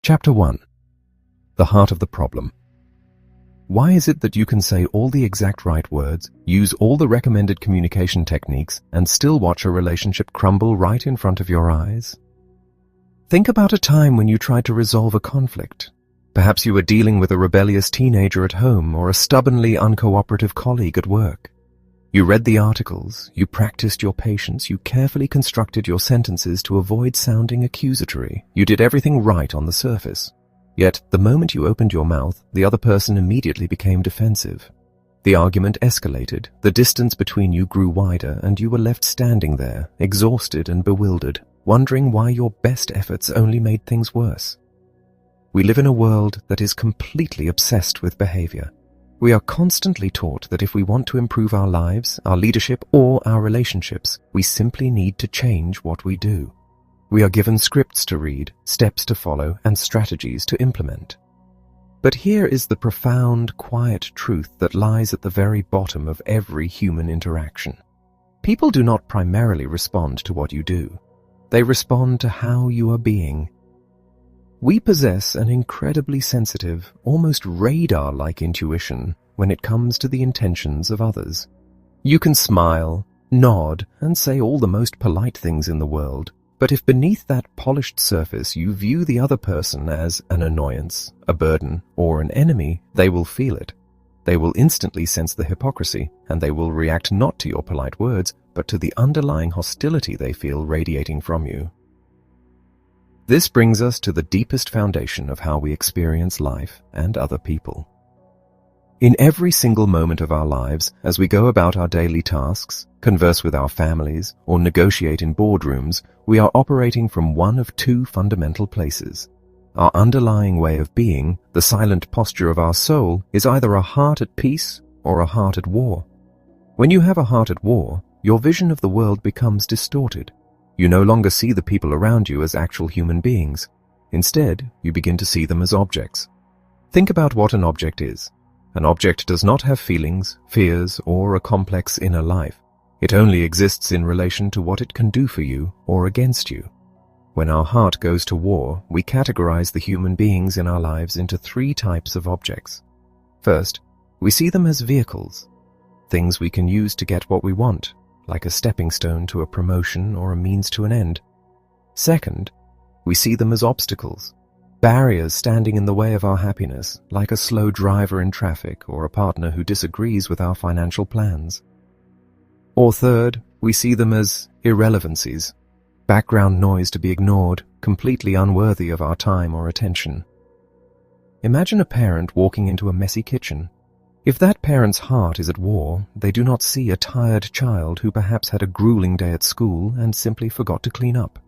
Chapter 1. The Heart of the Problem. Why is it that you can say all the exact right words, use all the recommended communication techniques, and still watch a relationship crumble right in front of your eyes? Think about a time when you tried to resolve a conflict. Perhaps you were dealing with a rebellious teenager at home or a stubbornly uncooperative colleague at work. You read the articles, you practiced your patience, you carefully constructed your sentences to avoid sounding accusatory. You did everything right on the surface. Yet, the moment you opened your mouth, the other person immediately became defensive. The argument escalated, the distance between you grew wider, and you were left standing there, exhausted and bewildered, wondering why your best efforts only made things worse. We live in a world that is completely obsessed with behavior. We are constantly taught that if we want to improve our lives, our leadership, or our relationships, we simply need to change what we do. We are given scripts to read, steps to follow, and strategies to implement. But here is the profound, quiet truth that lies at the very bottom of every human interaction. People do not primarily respond to what you do. They respond to how you are being. We possess an incredibly sensitive, almost radar-like intuition when it comes to the intentions of others. You can smile, nod, and say all the most polite things in the world, but if beneath that polished surface you view the other person as an annoyance, a burden, or an enemy, they will feel it. They will instantly sense the hypocrisy, and they will react not to your polite words, but to the underlying hostility they feel radiating from you. This brings us to the deepest foundation of how we experience life and other people. In every single moment of our lives, as we go about our daily tasks, converse with our families, or negotiate in boardrooms, we are operating from one of two fundamental places. Our underlying way of being, the silent posture of our soul, is either a heart at peace or a heart at war. When you have a heart at war, your vision of the world becomes distorted. You no longer see the people around you as actual human beings. Instead, you begin to see them as objects. Think about what an object is. An object does not have feelings, fears, or a complex inner life. It only exists in relation to what it can do for you or against you. When our heart goes to war, we categorize the human beings in our lives into three types of objects. First, we see them as vehicles, things we can use to get what we want, like a stepping stone to a promotion or a means to an end. Second, we see them as obstacles, barriers standing in the way of our happiness, like a slow driver in traffic or a partner who disagrees with our financial plans. Or third, we see them as irrelevancies, background noise to be ignored, completely unworthy of our time or attention. Imagine a parent walking into a messy kitchen. If that parent's heart is at war, they do not see a tired child who perhaps had a grueling day at school and simply forgot to clean up.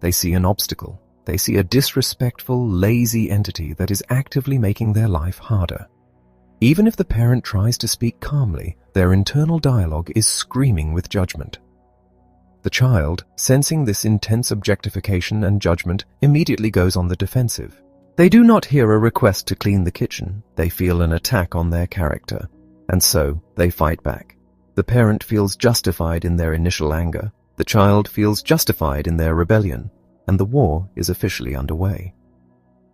They see an obstacle. They see a disrespectful, lazy entity that is actively making their life harder. Even if the parent tries to speak calmly, their internal dialogue is screaming with judgment. The child, sensing this intense objectification and judgment, immediately goes on the defensive. They do not hear a request to clean the kitchen. They feel an attack on their character, and so they fight back. The parent feels justified in their initial anger. The child feels justified in their rebellion, and the war is officially underway.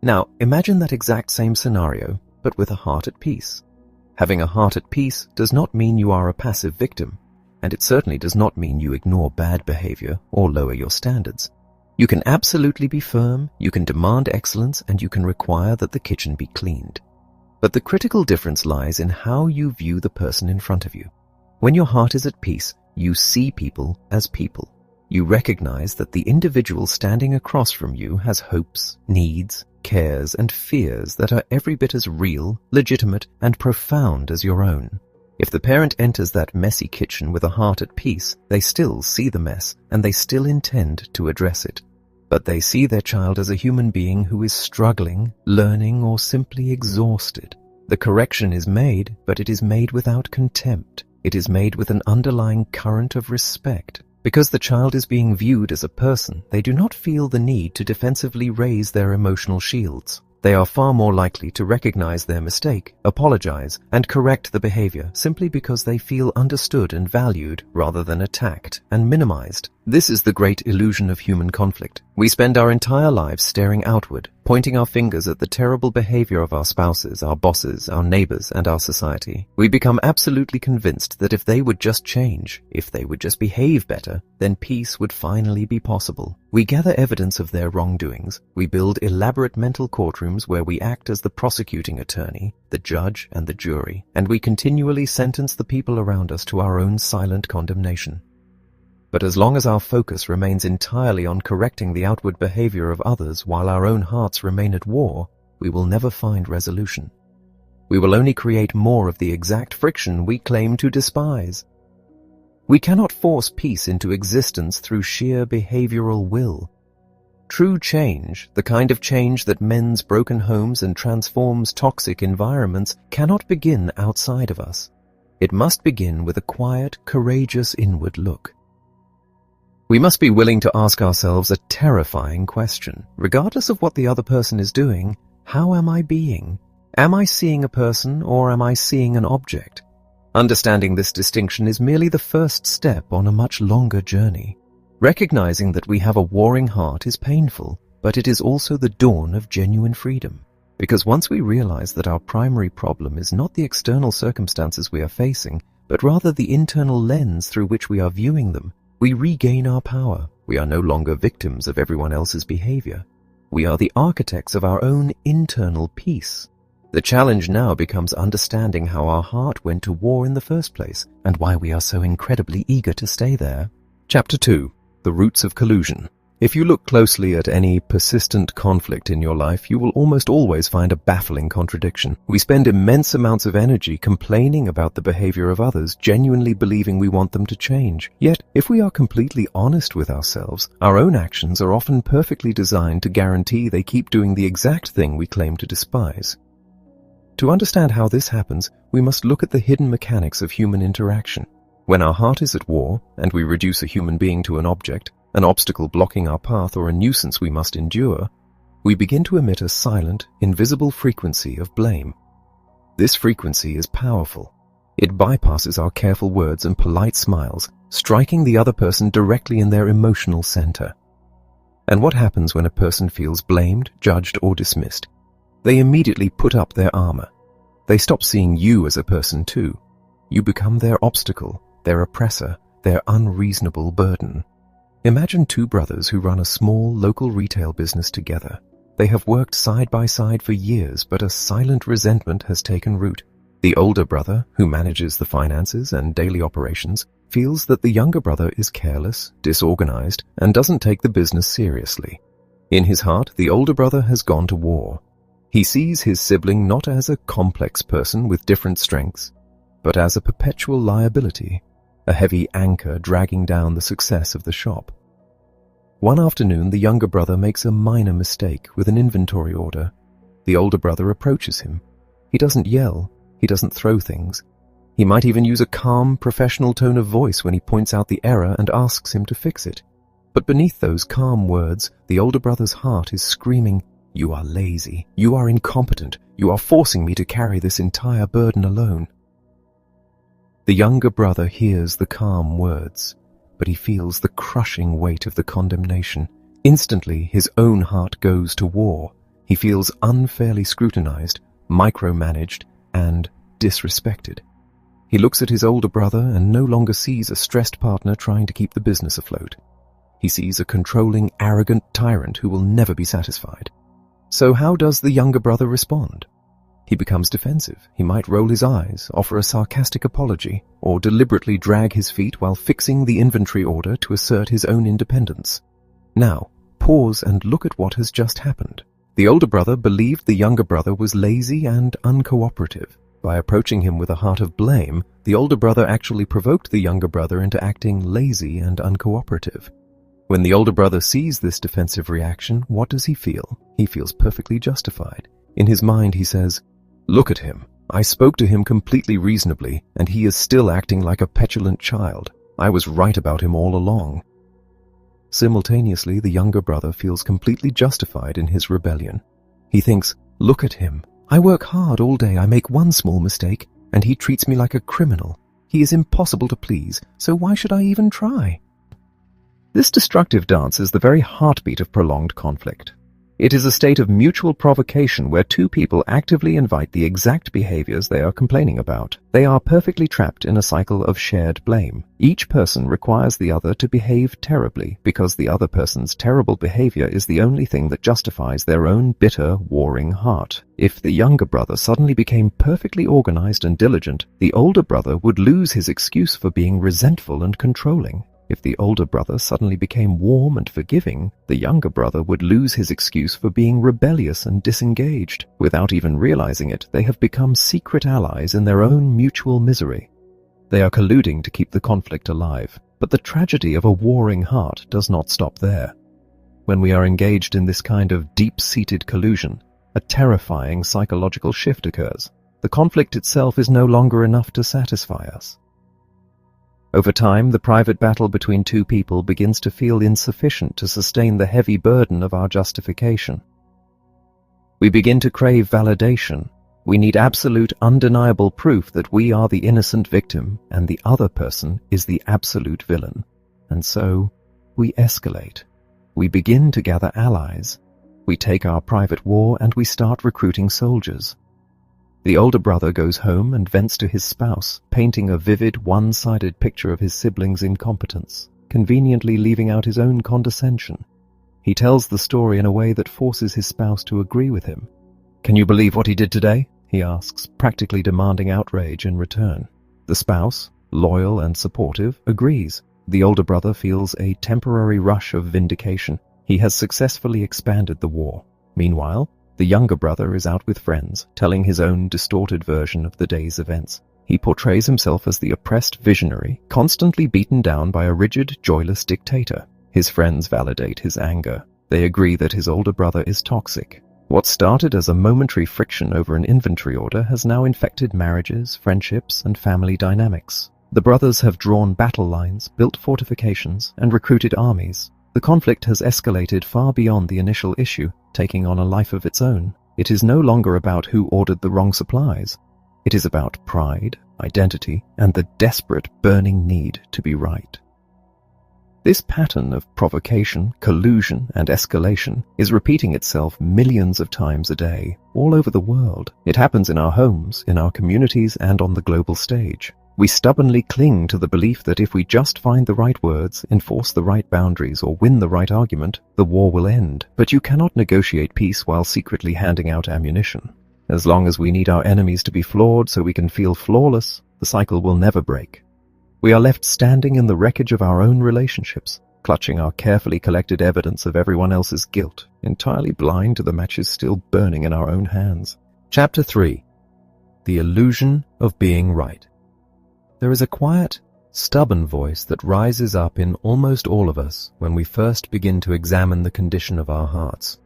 Now, imagine that exact same scenario, but with a heart at peace. Having a heart at peace does not mean you are a passive victim, and it certainly does not mean you ignore bad behavior or lower your standards. You can absolutely be firm, you can demand excellence, and you can require that the kitchen be cleaned. But the critical difference lies in how you view the person in front of you. When your heart is at peace, you see people as people. You recognize that the individual standing across from you has hopes, needs, cares, and fears that are every bit as real, legitimate, and profound as your own. If the parent enters that messy kitchen with a heart at peace, they still see the mess, and they still intend to address it. But they see their child as a human being who is struggling, learning, or simply exhausted. The correction is made, but it is made without contempt. It is made with an underlying current of respect. Because the child is being viewed as a person, they do not feel the need to defensively raise their emotional shields. They are far more likely to recognize their mistake, apologize, and correct the behavior simply because they feel understood and valued rather than attacked and minimized. This is the great illusion of human conflict. We spend our entire lives staring outward, pointing our fingers at the terrible behavior of our spouses, our bosses, our neighbors, and our society. We become absolutely convinced that if they would just change, if they would just behave better, then peace would finally be possible. We gather evidence of their wrongdoings. We build elaborate mental courtrooms where we act as the prosecuting attorney, the judge, and the jury, and we continually sentence the people around us to our own silent condemnation. But as long as our focus remains entirely on correcting the outward behavior of others while our own hearts remain at war, we will never find resolution. We will only create more of the exact friction we claim to despise. We cannot force peace into existence through sheer behavioral will. True change, the kind of change that mends broken homes and transforms toxic environments, cannot begin outside of us. It must begin with a quiet, courageous inward look. We must be willing to ask ourselves a terrifying question. Regardless of what the other person is doing, how am I being? Am I seeing a person or am I seeing an object? Understanding this distinction is merely the first step on a much longer journey. Recognizing that we have a warring heart is painful, but it is also the dawn of genuine freedom. Because once we realize that our primary problem is not the external circumstances we are facing, but rather the internal lens through which we are viewing them, we regain our power. We are no longer victims of everyone else's behavior. We are the architects of our own internal peace. The challenge now becomes understanding how our heart went to war in the first place and why we are so incredibly eager to stay there. Chapter 2. The Roots of Collusion. If you look closely at any persistent conflict in your life, you will almost always find a baffling contradiction. We spend immense amounts of energy complaining about the behavior of others, genuinely believing we want them to change. Yet, if we are completely honest with ourselves, our own actions are often perfectly designed to guarantee they keep doing the exact thing we claim to despise. To understand how this happens, we must look at the hidden mechanics of human interaction. When our heart is at war, and we reduce a human being to an object, an obstacle blocking our path or a nuisance we must endure, we begin to emit a silent, invisible frequency of blame. This frequency is powerful. It bypasses our careful words and polite smiles, striking the other person directly in their emotional center. And what happens when a person feels blamed, judged, or dismissed? They immediately put up their armor. They stop seeing you as a person too. You become their obstacle, their oppressor, their unreasonable burden. Imagine two brothers who run a small local retail business together. They have worked side by side for years, but a silent resentment has taken root. The older brother, who manages the finances and daily operations, feels that the younger brother is careless, disorganized, and doesn't take the business seriously. In his heart, the older brother has gone to war. He sees his sibling not as a complex person with different strengths, but as a perpetual liability, a heavy anchor dragging down the success of the shop. One afternoon, the younger brother makes a minor mistake with an inventory order. The older brother approaches him. He doesn't yell. He doesn't throw things. He might even use a calm, professional tone of voice when he points out the error and asks him to fix it. But beneath those calm words, the older brother's heart is screaming, "You are lazy. You are incompetent. You are forcing me to carry this entire burden alone." The younger brother hears the calm words, but he feels the crushing weight of the condemnation. Instantly, his own heart goes to war. He feels unfairly scrutinized, micromanaged, and disrespected. He looks at his older brother and no longer sees a stressed partner trying to keep the business afloat. He sees a controlling, arrogant tyrant who will never be satisfied. So how does the younger brother respond? He becomes defensive. He might roll his eyes, offer a sarcastic apology, or deliberately drag his feet while fixing the inventory order to assert his own independence. Now, pause and look at what has just happened. The older brother believed the younger brother was lazy and uncooperative. By approaching him with a heart of blame, the older brother actually provoked the younger brother into acting lazy and uncooperative. When the older brother sees this defensive reaction, what does he feel? He feels perfectly justified. In his mind, he says, "Look at him. I spoke to him completely reasonably, and he is still acting like a petulant child. I was right about him all along." Simultaneously, the younger brother feels completely justified in his rebellion. He thinks, "Look at him. I work hard all day. I make one small mistake, and he treats me like a criminal. He is impossible to please, so why should I even try?" This destructive dance is the very heartbeat of prolonged conflict. It is a state of mutual provocation where two people actively invite the exact behaviors they are complaining about. They are perfectly trapped in a cycle of shared blame. Each person requires the other to behave terribly because the other person's terrible behavior is the only thing that justifies their own bitter, warring heart. If the younger brother suddenly became perfectly organized and diligent, the older brother would lose his excuse for being resentful and controlling. If the older brother suddenly became warm and forgiving, the younger brother would lose his excuse for being rebellious and disengaged. Without even realizing it, they have become secret allies in their own mutual misery. They are colluding to keep the conflict alive, but the tragedy of a warring heart does not stop there. When we are engaged in this kind of deep-seated collusion, a terrifying psychological shift occurs. The conflict itself is no longer enough to satisfy us. Over time, the private battle between two people begins to feel insufficient to sustain the heavy burden of our justification. We begin to crave validation. We need absolute, undeniable proof that we are the innocent victim and the other person is the absolute villain. And so, we escalate. We begin to gather allies. We take our private war and we start recruiting soldiers. The older brother goes home and vents to his spouse, painting a vivid, one-sided picture of his siblings' incompetence, conveniently leaving out his own condescension. He tells the story in a way that forces his spouse to agree with him. "Can you believe what he did today?" he asks, practically demanding outrage in return. The spouse, loyal and supportive, agrees. The older brother feels a temporary rush of vindication. He has successfully expanded the war. Meanwhile, the younger brother is out with friends, telling his own distorted version of the day's events. He portrays himself as the oppressed visionary, constantly beaten down by a rigid, joyless dictator. His friends validate his anger. They agree that his older brother is toxic. What started as a momentary friction over an inventory order has now infected marriages, friendships, and family dynamics. The brothers have drawn battle lines, built fortifications, and recruited armies. The conflict has escalated far beyond the initial issue, taking on a life of its own. It is no longer about who ordered the wrong supplies. It is about pride, identity, and the desperate, burning need to be right. This pattern of provocation, collusion, and escalation is repeating itself millions of times a day, all over the world. It happens in our homes, in our communities, and on the global stage. We stubbornly cling to the belief that if we just find the right words, enforce the right boundaries, or win the right argument, the war will end. But you cannot negotiate peace while secretly handing out ammunition. As long as we need our enemies to be flawed so we can feel flawless, the cycle will never break. We are left standing in the wreckage of our own relationships, clutching our carefully collected evidence of everyone else's guilt, entirely blind to the matches still burning in our own hands. Chapter 3. The Illusion of Being Right. There is a quiet, stubborn voice that rises up in almost all of us when we first begin to examine the condition of our hearts.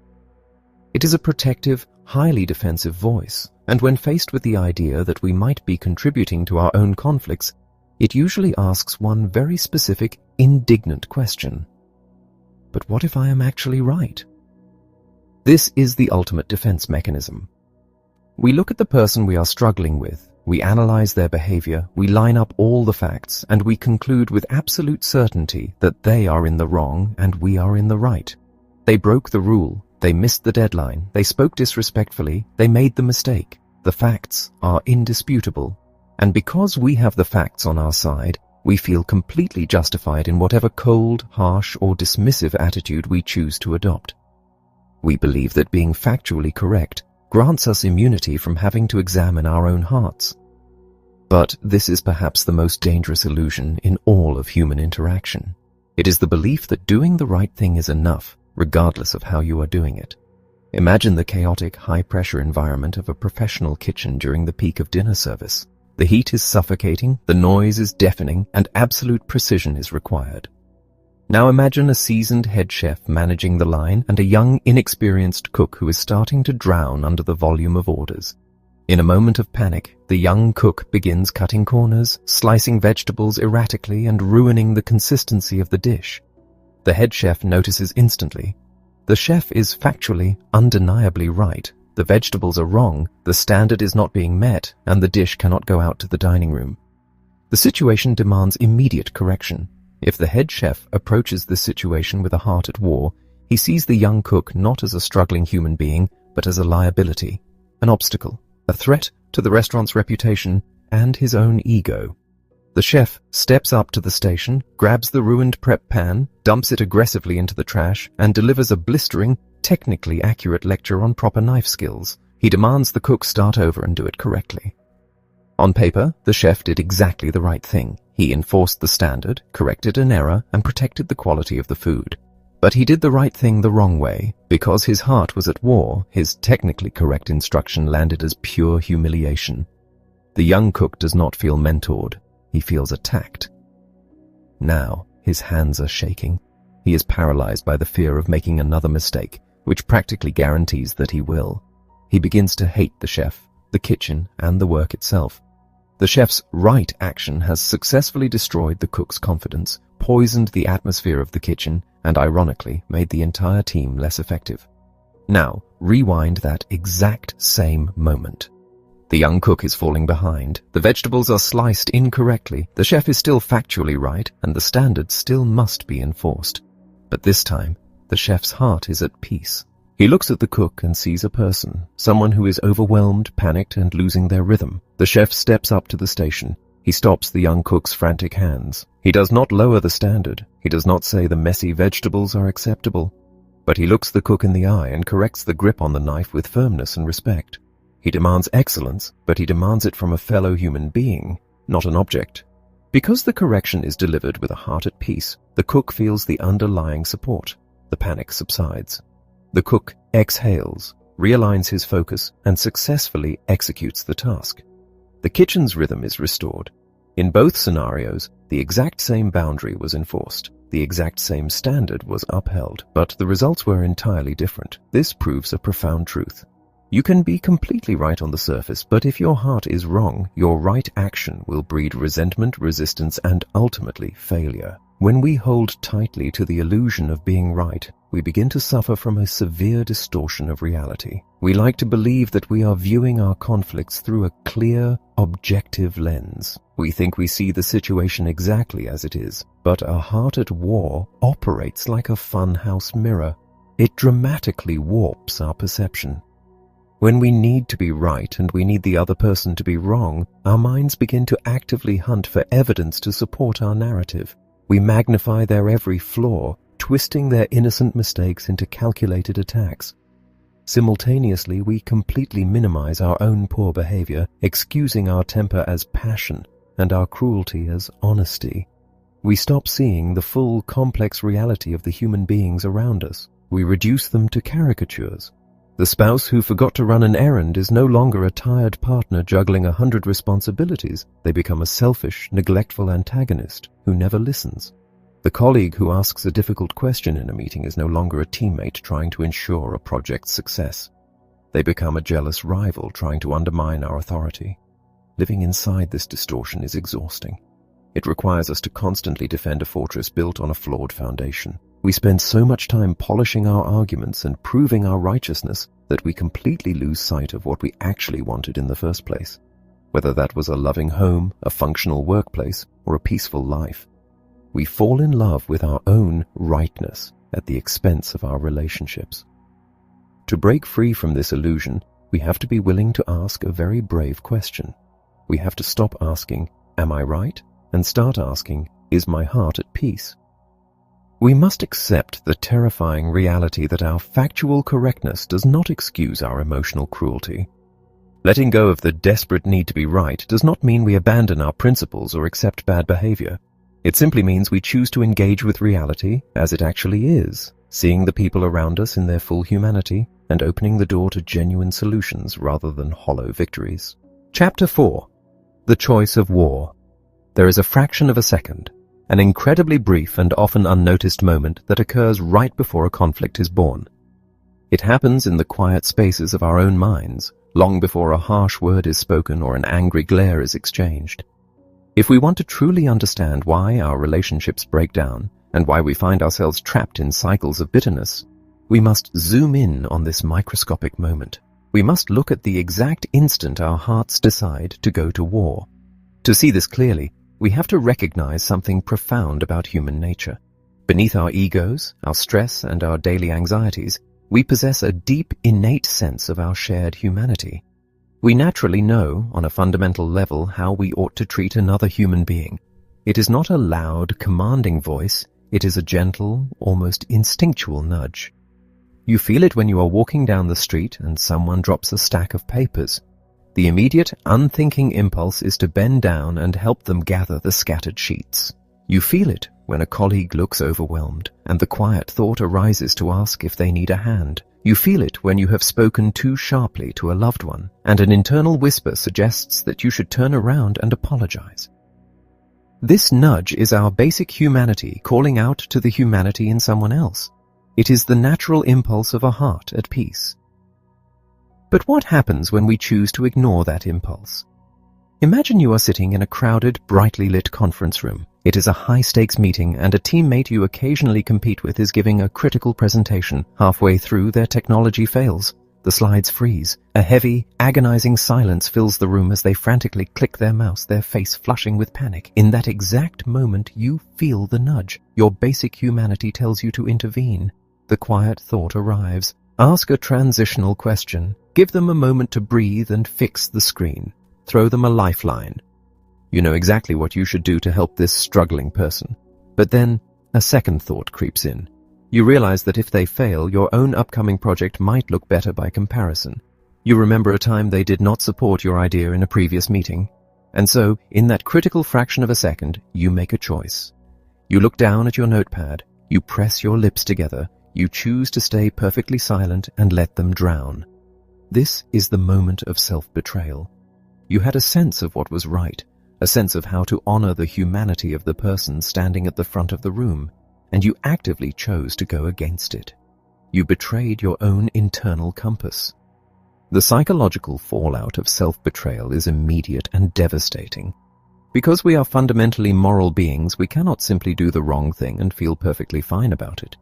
It is a protective, highly defensive voice, and when faced with the idea that we might be contributing to our own conflicts, it usually asks one very specific, indignant question. But what if I am actually right? This is the ultimate defense mechanism. We look at the person we are struggling with, we analyze their behavior, we line up all the facts, and we conclude with absolute certainty that they are in the wrong and we are in the right. They broke the rule, they missed the deadline, they spoke disrespectfully, they made the mistake. The facts are indisputable. And because we have the facts on our side, we feel completely justified in whatever cold, harsh, or dismissive attitude we choose to adopt. We believe that being factually correct grants us immunity from having to examine our own hearts. But this is perhaps the most dangerous illusion in all of human interaction. It is the belief that doing the right thing is enough, regardless of how you are doing it. Imagine the chaotic, high-pressure environment of a professional kitchen during the peak of dinner service. The heat is suffocating, the noise is deafening, and absolute precision is required. Now imagine a seasoned head chef managing the line and a young, inexperienced cook who is starting to drown under the volume of orders. In a moment of panic, the young cook begins cutting corners, slicing vegetables erratically, and ruining the consistency of the dish. The head chef notices instantly. The chef is factually, undeniably right. The vegetables are wrong, the standard is not being met, and the dish cannot go out to the dining room. The situation demands immediate correction. If the head chef approaches this situation with a heart at war, he He sees the young cook not as a struggling human being, but as a liability, an obstacle, a threat to the restaurant's reputation and his own ego. The chef steps up to the station, grabs the ruined prep pan, dumps it aggressively into the trash, and delivers a blistering, technically accurate lecture on proper knife skills. He demands the cook start over and do it correctly. On paper, the chef did exactly the right thing. He enforced the standard, corrected an error, and protected the quality of the food. But he did the right thing the wrong way. Because his heart was at war, his technically correct instruction landed as pure humiliation. The young cook does not feel mentored. He feels attacked. Now, his hands are shaking. He is paralyzed by the fear of making another mistake, which practically guarantees that he will. He begins to hate the chef, the kitchen, and the work itself. The chef's right action has successfully destroyed the cook's confidence, poisoned the atmosphere of the kitchen, and ironically made the entire team less effective. Now, rewind that exact same moment. The young cook is falling behind, the vegetables are sliced incorrectly, the chef is still factually right, and the standard still must be enforced. But this time, the chef's heart is at peace. He looks at the cook and sees a person, someone who is overwhelmed, panicked, and losing their rhythm. The chef steps up to the station. He stops the young cook's frantic hands. He does not lower the standard. He does not say the messy vegetables are acceptable. But he looks the cook in the eye and corrects the grip on the knife with firmness and respect. He demands excellence, but he demands it from a fellow human being, not an object. Because the correction is delivered with a heart at peace, the cook feels the underlying support. The panic subsides. The cook exhales, realigns his focus, and successfully executes the task. The kitchen's rhythm is restored. In both scenarios, the exact same boundary was enforced. The exact same standard was upheld, but the results were entirely different. This proves a profound truth. You can be completely right on the surface, but if your heart is wrong, your right action will breed resentment, resistance, and ultimately failure. When we hold tightly to the illusion of being right, we begin to suffer from a severe distortion of reality. We like to believe that we are viewing our conflicts through a clear, objective lens. We think we see the situation exactly as it is, but a heart at war operates like a funhouse mirror. It dramatically warps our perception. When we need to be right and we need the other person to be wrong, our minds begin to actively hunt for evidence to support our narrative. We magnify their every flaw, twisting their innocent mistakes into calculated attacks. Simultaneously, we completely minimize our own poor behavior, excusing our temper as passion and our cruelty as honesty. We stop seeing the full, complex reality of the human beings around us. We reduce them to caricatures. The spouse who forgot to run an errand is no longer a tired partner juggling 100 responsibilities. They become a selfish, neglectful antagonist who never listens. The colleague who asks a difficult question in a meeting is no longer a teammate trying to ensure a project's success. They become a jealous rival trying to undermine our authority. Living inside this distortion is exhausting. It requires us to constantly defend a fortress built on a flawed foundation. We spend so much time polishing our arguments and proving our righteousness that we completely lose sight of what we actually wanted in the first place, whether that was a loving home, a functional workplace, or a peaceful life. We fall in love with our own rightness at the expense of our relationships. To break free from this illusion, we have to be willing to ask a very brave question. We have to stop asking, "Am I right?" and start asking, "Is my heart at peace?" We must accept the terrifying reality that our factual correctness does not excuse our emotional cruelty. Letting go of the desperate need to be right does not mean we abandon our principles or accept bad behavior. It simply means we choose to engage with reality as it actually is, seeing the people around us in their full humanity and opening the door to genuine solutions rather than hollow victories. Chapter 4. The Choice of War. There is a fraction of a second, an incredibly brief and often unnoticed moment that occurs right before a conflict is born. It happens in the quiet spaces of our own minds, long before a harsh word is spoken or an angry glare is exchanged. If we want to truly understand why our relationships break down and why we find ourselves trapped in cycles of bitterness, we must zoom in on this microscopic moment. We must look at the exact instant our hearts decide to go to war. To see this clearly, we have to recognize something profound about human nature. Beneath our egos, our stress, and our daily anxieties, we possess a deep, innate sense of our shared humanity. We naturally know, on a fundamental level, how we ought to treat another human being. It is not a loud, commanding voice. It is a gentle, almost instinctual nudge. You feel it when you are walking down the street and someone drops a stack of papers. The immediate, unthinking impulse is to bend down and help them gather the scattered sheets. You feel it when a colleague looks overwhelmed, and the quiet thought arises to ask if they need a hand. You feel it when you have spoken too sharply to a loved one, and an internal whisper suggests that you should turn around and apologize. This nudge is our basic humanity calling out to the humanity in someone else. It is the natural impulse of a heart at peace. But what happens when we choose to ignore that impulse? Imagine you are sitting in a crowded, brightly lit conference room. It is a high-stakes meeting, and a teammate you occasionally compete with is giving a critical presentation. Halfway through, their technology fails. The slides freeze. A heavy, agonizing silence fills the room as they frantically click their mouse, their face flushing with panic. In that exact moment, you feel the nudge. Your basic humanity tells you to intervene. The quiet thought arrives. Ask a transitional question. Give them a moment to breathe and fix the screen. Throw them a lifeline. You know exactly what you should do to help this struggling person. But then, a second thought creeps in. You realize that if they fail, your own upcoming project might look better by comparison. You remember a time they did not support your idea in a previous meeting. And so, in that critical fraction of a second, you make a choice. You look down at your notepad. You press your lips together. You choose to stay perfectly silent and let them drown. This is the moment of self-betrayal. You had a sense of what was right, a sense of how to honor the humanity of the person standing at the front of the room, and you actively chose to go against it. You betrayed your own internal compass. The psychological fallout of self-betrayal is immediate and devastating. Because we are fundamentally moral beings, we cannot simply do the wrong thing and feel perfectly fine about it.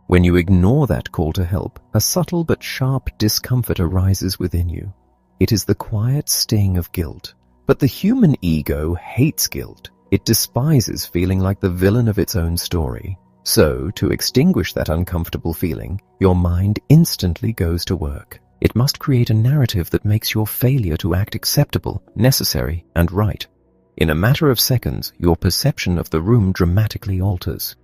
When you ignore that call to help, a subtle but sharp discomfort arises within you. It is the quiet sting of guilt. But the human ego hates guilt. It despises feeling like the villain of its own story. So, to extinguish that uncomfortable feeling, your mind instantly goes to work. It must create a narrative that makes your failure to act acceptable, necessary, and right. In a matter of seconds, your perception of the room dramatically alters.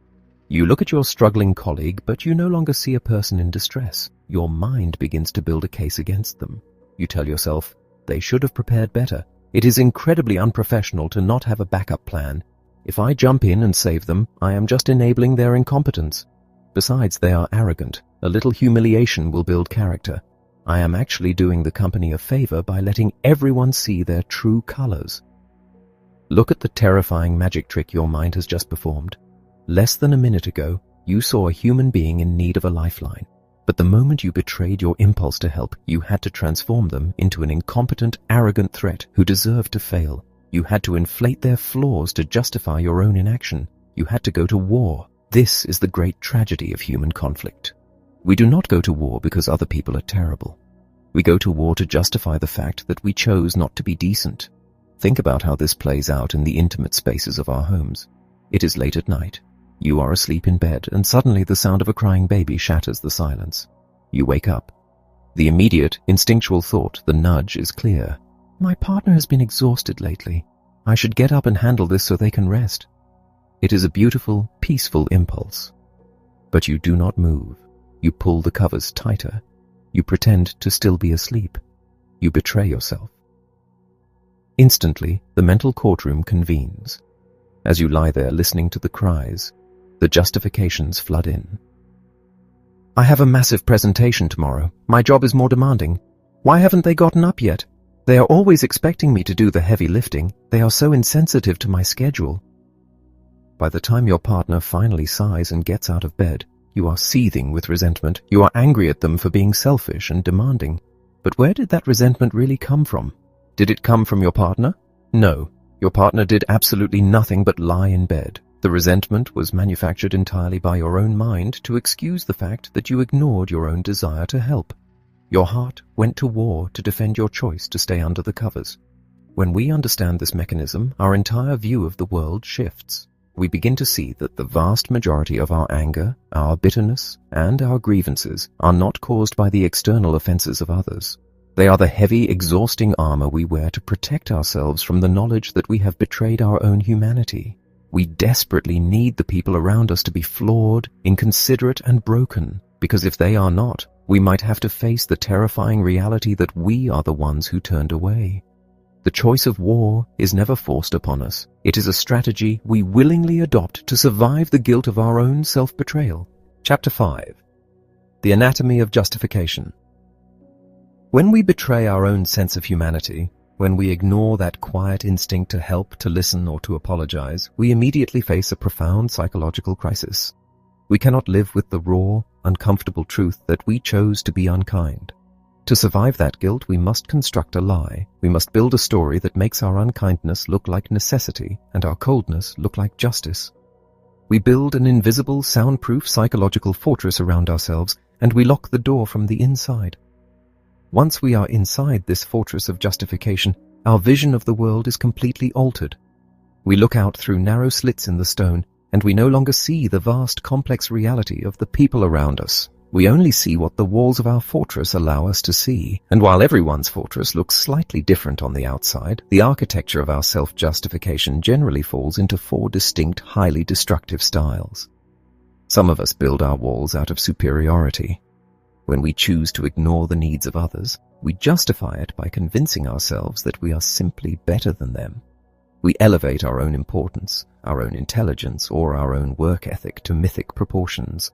You look at your struggling colleague, but you no longer see a person in distress. Your mind begins to build a case against them. You tell yourself, they should have prepared better. It is incredibly unprofessional to not have a backup plan. If I jump in and save them, I am just enabling their incompetence. Besides, they are arrogant. A little humiliation will build character. I am actually doing the company a favor by letting everyone see their true colors. Look at the terrifying magic trick your mind has just performed. Less than a minute ago, you saw a human being in need of a lifeline. But the moment you betrayed your impulse to help, you had to transform them into an incompetent, arrogant threat who deserved to fail. You had to inflate their flaws to justify your own inaction. You had to go to war. This is the great tragedy of human conflict. We do not go to war because other people are terrible. We go to war to justify the fact that we chose not to be decent. Think about how this plays out in the intimate spaces of our homes. It is late at night. You are asleep in bed, and suddenly the sound of a crying baby shatters the silence. You wake up. The immediate, instinctual thought, the nudge, is clear. My partner has been exhausted lately. I should get up and handle this so they can rest. It is a beautiful, peaceful impulse. But you do not move. You pull the covers tighter. You pretend to still be asleep. You betray yourself. Instantly, the mental courtroom convenes. As you lie there listening to the cries, the justifications flood in. I have a massive presentation tomorrow. My job is more demanding. Why haven't they gotten up yet? They are always expecting me to do the heavy lifting. They are so insensitive to my schedule. By the time your partner finally sighs and gets out of bed, you are seething with resentment. You are angry at them for being selfish and demanding. But where did that resentment really come from? Did it come from your partner? No. Your partner did absolutely nothing but lie in bed. The resentment was manufactured entirely by your own mind to excuse the fact that you ignored your own desire to help. Your heart went to war to defend your choice to stay under the covers. When we understand this mechanism, our entire view of the world shifts. we begin to see that the vast majority of our anger, our bitterness, and our grievances are not caused by the external offenses of others. They are the heavy, exhausting armor we wear to protect ourselves from the knowledge that we have betrayed our own humanity. We desperately need the people around us to be flawed, inconsiderate, and broken, because if they are not, we might have to face the terrifying reality that we are the ones who turned away. The choice of war is never forced upon us. It is a strategy we willingly adopt to survive the guilt of our own self-betrayal. Chapter 5. The Anatomy of Justification. When we betray our own sense of humanity, when we ignore that quiet instinct to help, to listen, or to apologize, we immediately face a profound psychological crisis. We cannot live with the raw, uncomfortable truth that we chose to be unkind. To survive that guilt, we must construct a lie. We must build a story that makes our unkindness look like necessity and our coldness look like justice. We build an invisible, soundproof psychological fortress around ourselves, and we lock the door from the inside. Once we are inside this fortress of justification, our vision of the world is completely altered. We look out through narrow slits in the stone, and we no longer see the vast, complex reality of the people around us. We only see what the walls of our fortress allow us to see, and while everyone's fortress looks slightly different on the outside, the architecture of our self-justification generally falls into 4 distinct, highly destructive styles. Some of us build our walls out of superiority. When we choose to ignore the needs of others, we justify it by convincing ourselves that we are simply better than them. We elevate our own importance, our own intelligence, or our own work ethic to mythic proportions.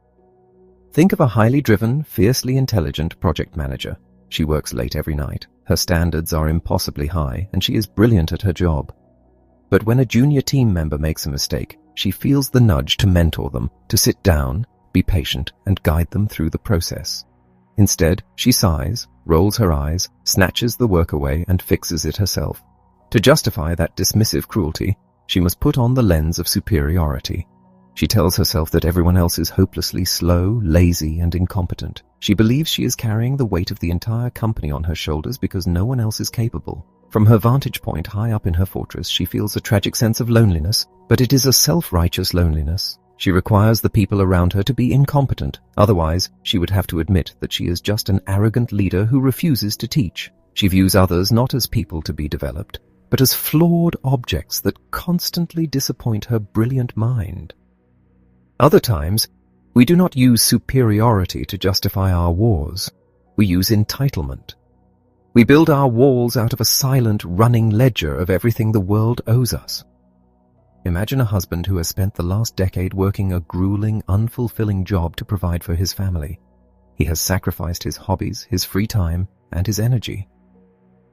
Think of a highly driven, fiercely intelligent project manager. She works late every night. Her standards are impossibly high, and she is brilliant at her job. But when a junior team member makes a mistake, she feels the nudge to mentor them, to sit down, be patient, and guide them through the process. Instead, she sighs, rolls her eyes, snatches the work away, and fixes it herself. To justify that dismissive cruelty, she must put on the lens of superiority. She tells herself that everyone else is hopelessly slow, lazy, and incompetent. She believes she is carrying the weight of the entire company on her shoulders because no one else is capable. From her vantage point high up in her fortress, she feels a tragic sense of loneliness, but it is a self-righteous loneliness. She requires the people around her to be incompetent. Otherwise, she would have to admit that she is just an arrogant leader who refuses to teach. She views others not as people to be developed, but as flawed objects that constantly disappoint her brilliant mind. Other times, we do not use superiority to justify our wars. We use entitlement. We build our walls out of a silent, running ledger of everything the world owes us. Imagine a husband who has spent the last decade working a grueling, unfulfilling job to provide for his family. He has sacrificed his hobbies, his free time, and his energy.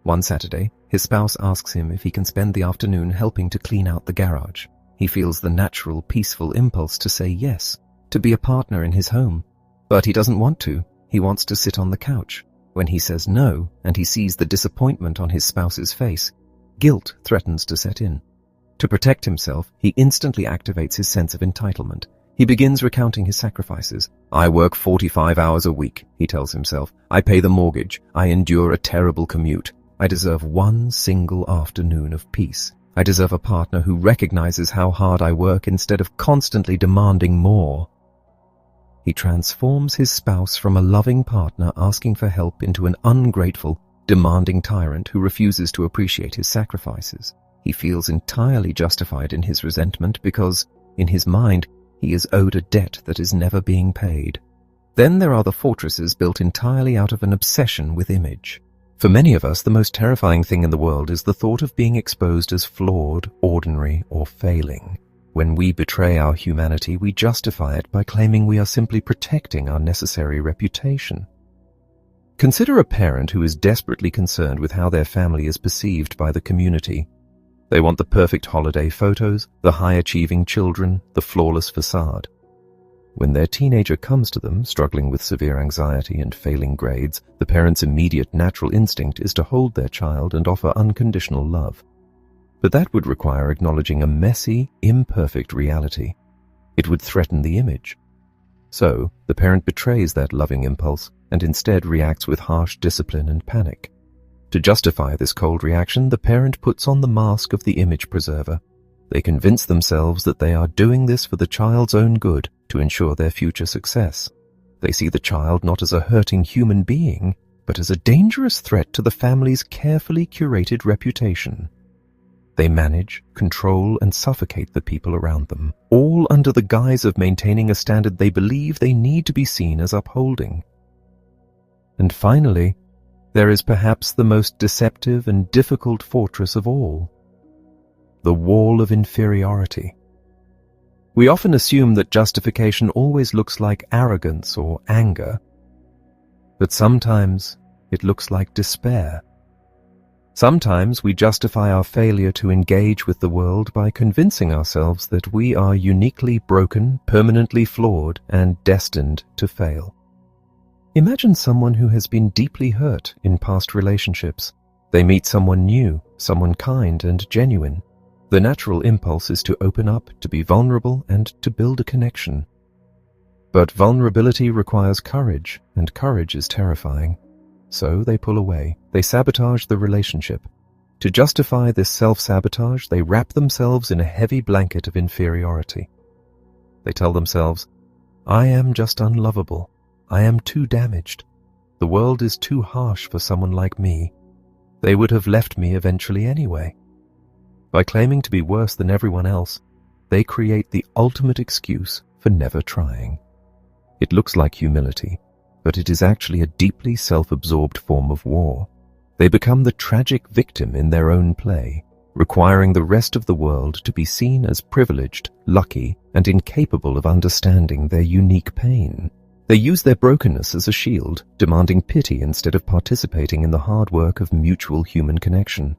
One Saturday, his spouse asks him if he can spend the afternoon helping to clean out the garage. He feels the natural, peaceful impulse to say yes, to be a partner in his home. But he doesn't want to. He wants to sit on the couch. When he says no, and he sees the disappointment on his spouse's face, guilt threatens to set in. To protect himself, he instantly activates his sense of entitlement. He begins recounting his sacrifices. I work 45 hours a week, he tells himself. I pay the mortgage. I endure a terrible commute. I deserve one single afternoon of peace. I deserve a partner who recognizes how hard I work instead of constantly demanding more. He transforms his spouse from a loving partner asking for help into an ungrateful, demanding tyrant who refuses to appreciate his sacrifices. He feels entirely justified in his resentment because, in his mind, he is owed a debt that is never being paid. Then there are the fortresses built entirely out of an obsession with image. For many of us, the most terrifying thing in the world is the thought of being exposed as flawed, ordinary, or failing. When we betray our humanity, we justify it by claiming we are simply protecting our necessary reputation. Consider a parent who is desperately concerned with how their family is perceived by the community. They want the perfect holiday photos, the high-achieving children, the flawless facade. When their teenager comes to them, struggling with severe anxiety and failing grades, the parent's immediate natural instinct is to hold their child and offer unconditional love. But that would require acknowledging a messy, imperfect reality. It would threaten the image. So, the parent betrays that loving impulse and instead reacts with harsh discipline and panic. To justify this cold reaction, the parent puts on the mask of the image preserver. They convince themselves that they are doing this for the child's own good to ensure their future success. They see the child not as a hurting human being, but as a dangerous threat to the family's carefully curated reputation. They manage, control, and suffocate the people around them, all under the guise of maintaining a standard they believe they need to be seen as upholding. And finally, there is perhaps the most deceptive and difficult fortress of all: the wall of inferiority. We often assume that justification always looks like arrogance or anger, but sometimes it looks like despair. Sometimes we justify our failure to engage with the world by convincing ourselves that we are uniquely broken, permanently flawed, and destined to fail. Imagine someone who has been deeply hurt in past relationships. They meet someone new, someone kind and genuine. The natural impulse is to open up, to be vulnerable, and to build a connection. But vulnerability requires courage, and courage is terrifying. So they pull away. They sabotage the relationship. To justify this self-sabotage, they wrap themselves in a heavy blanket of inferiority. They tell themselves, "I am just unlovable. I am too damaged. The world is too harsh for someone like me. They would have left me eventually anyway." By claiming to be worse than everyone else, they create the ultimate excuse for never trying. It looks like humility, but it is actually a deeply self-absorbed form of war. They become the tragic victim in their own play, requiring the rest of the world to be seen as privileged, lucky, and incapable of understanding their unique pain. They use their brokenness as a shield, demanding pity instead of participating in the hard work of mutual human connection.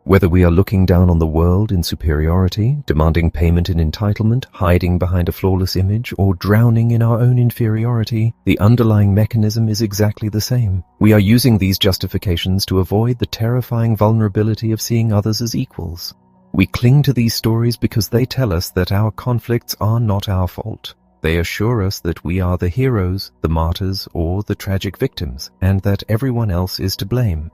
Whether we are looking down on the world in superiority, demanding payment in entitlement, hiding behind a flawless image, or drowning in our own inferiority, the underlying mechanism is exactly the same. We are using these justifications to avoid the terrifying vulnerability of seeing others as equals. We cling to these stories because they tell us that our conflicts are not our fault. They assure us that we are the heroes, the martyrs, or the tragic victims, and that everyone else is to blame.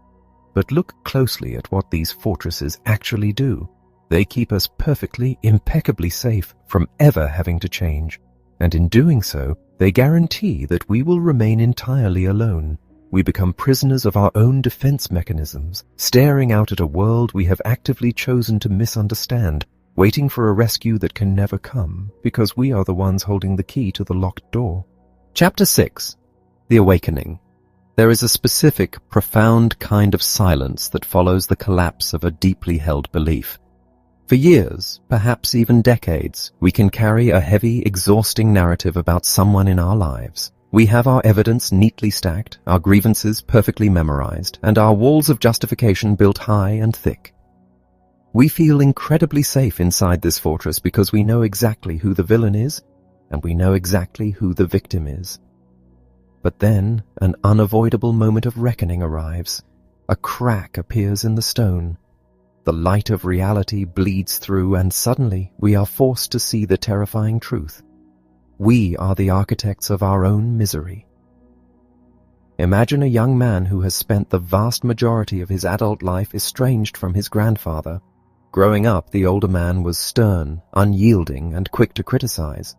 But look closely at what these fortresses actually do. They keep us perfectly, impeccably safe from ever having to change. And in doing so, they guarantee that we will remain entirely alone. We become prisoners of our own defense mechanisms, staring out at a world we have actively chosen to misunderstand, waiting for a rescue that can never come, because we are the ones holding the key to the locked door. Chapter 6. The Awakening. There is a specific, profound kind of silence that follows the collapse of a deeply held belief. For years, perhaps even decades, we can carry a heavy, exhausting narrative about someone in our lives. We have our evidence neatly stacked, our grievances perfectly memorized, and our walls of justification built high and thick. We feel incredibly safe inside this fortress because we know exactly who the villain is, and we know exactly who the victim is. But then, an unavoidable moment of reckoning arrives. A crack appears in the stone. The light of reality bleeds through, and suddenly we are forced to see the terrifying truth. We are the architects of our own misery. Imagine a young man who has spent the vast majority of his adult life estranged from his grandfather. Growing up, the older man was stern, unyielding, and quick to criticize.